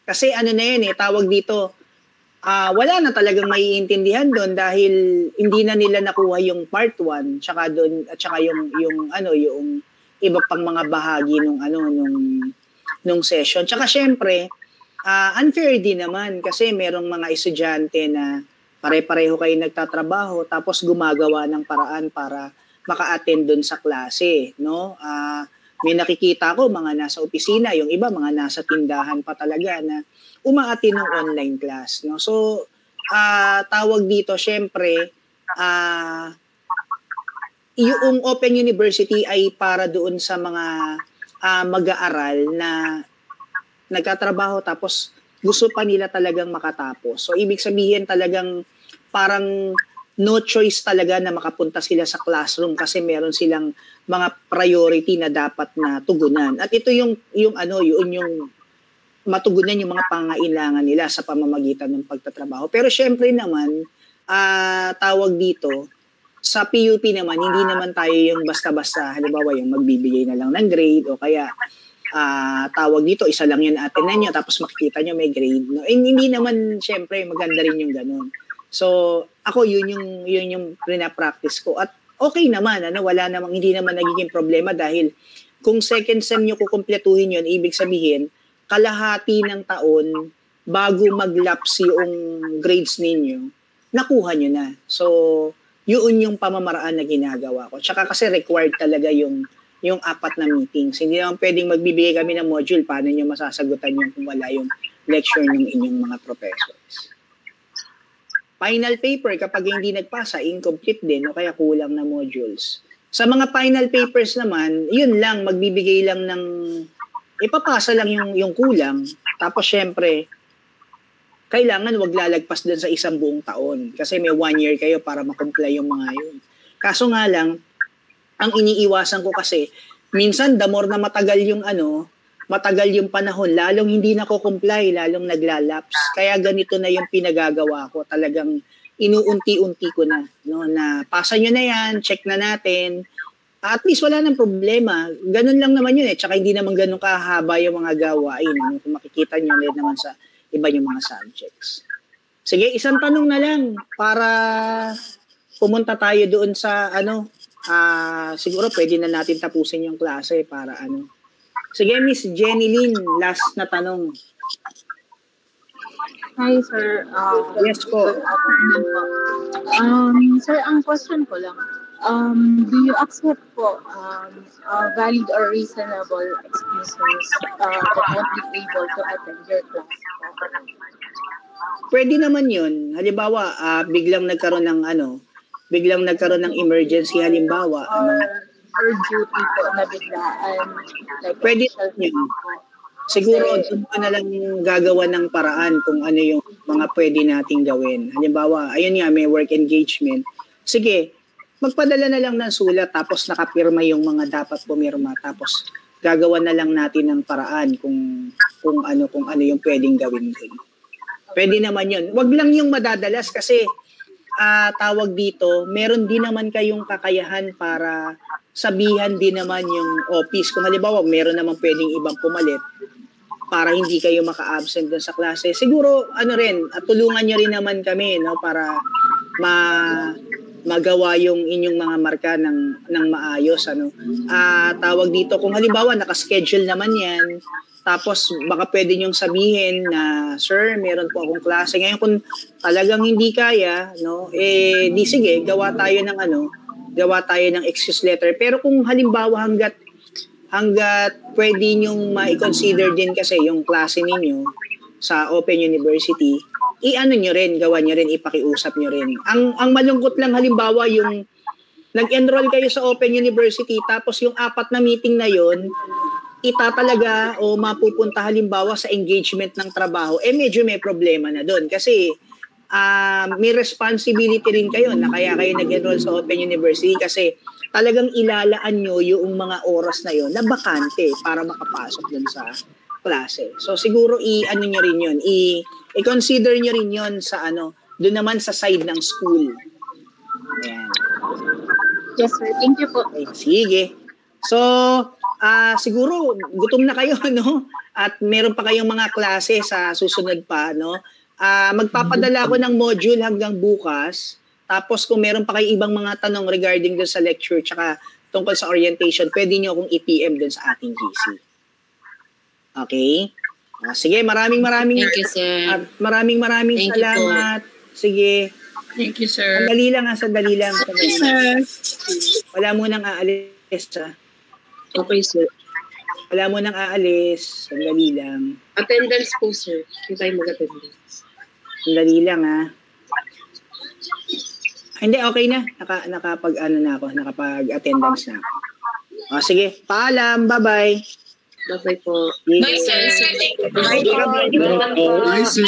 Kasi ano na yun tawag dito, wala na talagang maiintindihan doon dahil hindi na nila nakuha yung part 1 tsaka doon at tsaka yung iba pang mga bahagi nung session. Tsaka syempre, unfair din naman kasi merong mga estudyante na pare-pareho kayo nagtatrabaho tapos gumagawa ng paraan para maka-attend doon sa klase, no? May nakikita ko mga nasa opisina, yung iba mga nasa tindahan pa talaga na umaattend ng online class, no? So, tawag dito syempre, yung Open University ay para doon sa mga mag-aaral na nagtatrabaho tapos gusto pa nila talagang makatapos. So, ibig sabihin talagang parang no choice talaga na makapunta sila sa classroom kasi meron silang mga priority na dapat na tugunan. At ito yung matugunan yung mga pangailangan nila sa pamamagitan ng pagtatrabaho. Pero syempre naman, tawag dito, sa PUP naman, hindi naman tayo yung basta-basta, halimbawa yung magbibigay na lang ng grade o kaya tawag dito, isa lang yun attenan nyo tapos makikita nyo may grade. No? Hindi naman, syempre, maganda rin yung ganun. So, ako, yun yung pina-practice ko. At okay naman, wala namang, hindi naman nagiging problema dahil kung second sem nyo kukumpletuhin yun, ibig sabihin, kalahati ng taon bago mag-lapse yung grades ninyo, nakuha nyo na. So, yun yung pamamaraan na ginagawa ko. Tsaka kasi required talaga yung 4 na meetings. Hindi naman pwedeng magbibigay kami ng module, paano nyo masasagutan yung kung wala yung lecture ng inyong mga professors. Final paper, kapag hindi nagpasa, incomplete din o kaya kulang na modules. Sa mga final papers naman, yun lang, magbibigay lang ng, ipapasa lang yung kulang. Tapos syempre, kailangan wag lalagpas din sa isang buong taon. Kasi may 1 year kayo para makomply yung mga yun. Kaso nga lang, ang iniiwasan ko kasi, minsan the more na matagal yung panahon, lalong hindi nako-comply, lalong naglalaps. Kaya ganito na yung pinagagawa ko. Talagang inuunti-unti ko na. No, na pasa nyo na yan, check na natin. At least wala nang problema. Ganun lang naman yun Tsaka hindi naman ganun kahaba yung mga gawain. Kung makikita nyo rin naman sa iba yung mga subjects. Sige, isang tanong na lang para pumunta tayo doon sa siguro pwede na natin tapusin yung klase para Sige, Miss Jenny Lynn, last na tanong. Hi, sir. Yes po. Good afternoon po. Sir, ang question ko lang, do you accept po valid or reasonable excuses that won't be able to attend your class? Pwede naman yun. Halimbawa, biglang nagkaroon ng emergency halimbawa. or duty po na biglaan. Like, Pwede yun. Siguro doon ko na lang gagawa ng paraan kung ano yung mga pwede nating gawin. Halimbawa, ayun nga, may work engagement. Sige, magpadala na lang ng sulat tapos nakapirma yung mga dapat pumirma tapos gagawa na lang natin ng paraan kung ano yung pwedeng gawin din. Pwede naman yun. Wag lang yung madadalas kasi tawag dito, meron din naman kayong kakayahan para sabihan din naman yung office. Kung halimbawa, meron naman pwedeng ibang pumalit para hindi kayo maka-absent dun sa klase. Siguro, tulungan nyo rin naman kami, no, para magawa yung inyong mga marka ng maayos. Tawag dito, kung halimbawa, nakaschedule naman yan, tapos baka pwede nyong sabihin na, sir, meron po akong klase. Ngayon, kung talagang hindi kaya, no, di sige, gawa tayo ng excuse letter. Pero kung halimbawa hanggat pwede nyong ma-consider din kasi yung klase ninyo sa Open University, gawa nyo rin, ipakiusap nyo rin. Ang malungkot lang halimbawa yung nag-enroll kayo sa Open University tapos yung 4 na meeting na yon itatalaga o mapupunta halimbawa sa engagement ng trabaho, medyo may problema na doon kasi may responsibility rin kayo na kaya kayo nag-enroll sa Open University kasi talagang ilalaan nyo yung mga oras na yon na bakante para makapasok dun sa klase. So siguro nyo rin yun, i-consider nyo rin yun sa doon naman sa side ng school. Ayan. Yes, sir. Thank you po. Okay, sige. So, siguro gutom na kayo, no? At meron pa kayong mga klase sa susunod pa, no? Magpapadala ako ng module hanggang bukas. Tapos kung meron pa kayo ibang mga tanong regarding dun sa lecture tsaka tungkol sa orientation, pwede nyo akong i-PM dun sa ating GC. Okay? Sige, maraming Thank you, sir. maraming Thank salamat. Sige. Thank you, sir. Sandali lang. Sir. Wala mo nang aalis, ha? Okay, sir. Wala mo nang aalis. Sandali lang. Attendance po, sir. Hindi tayo mag-attendance. Sandali lang, ha? Hindi, okay na. Nakapag-attendance na ako. Sige, paalam. Bye-bye. Bye-bye po. Bye, sir. Bye, sir.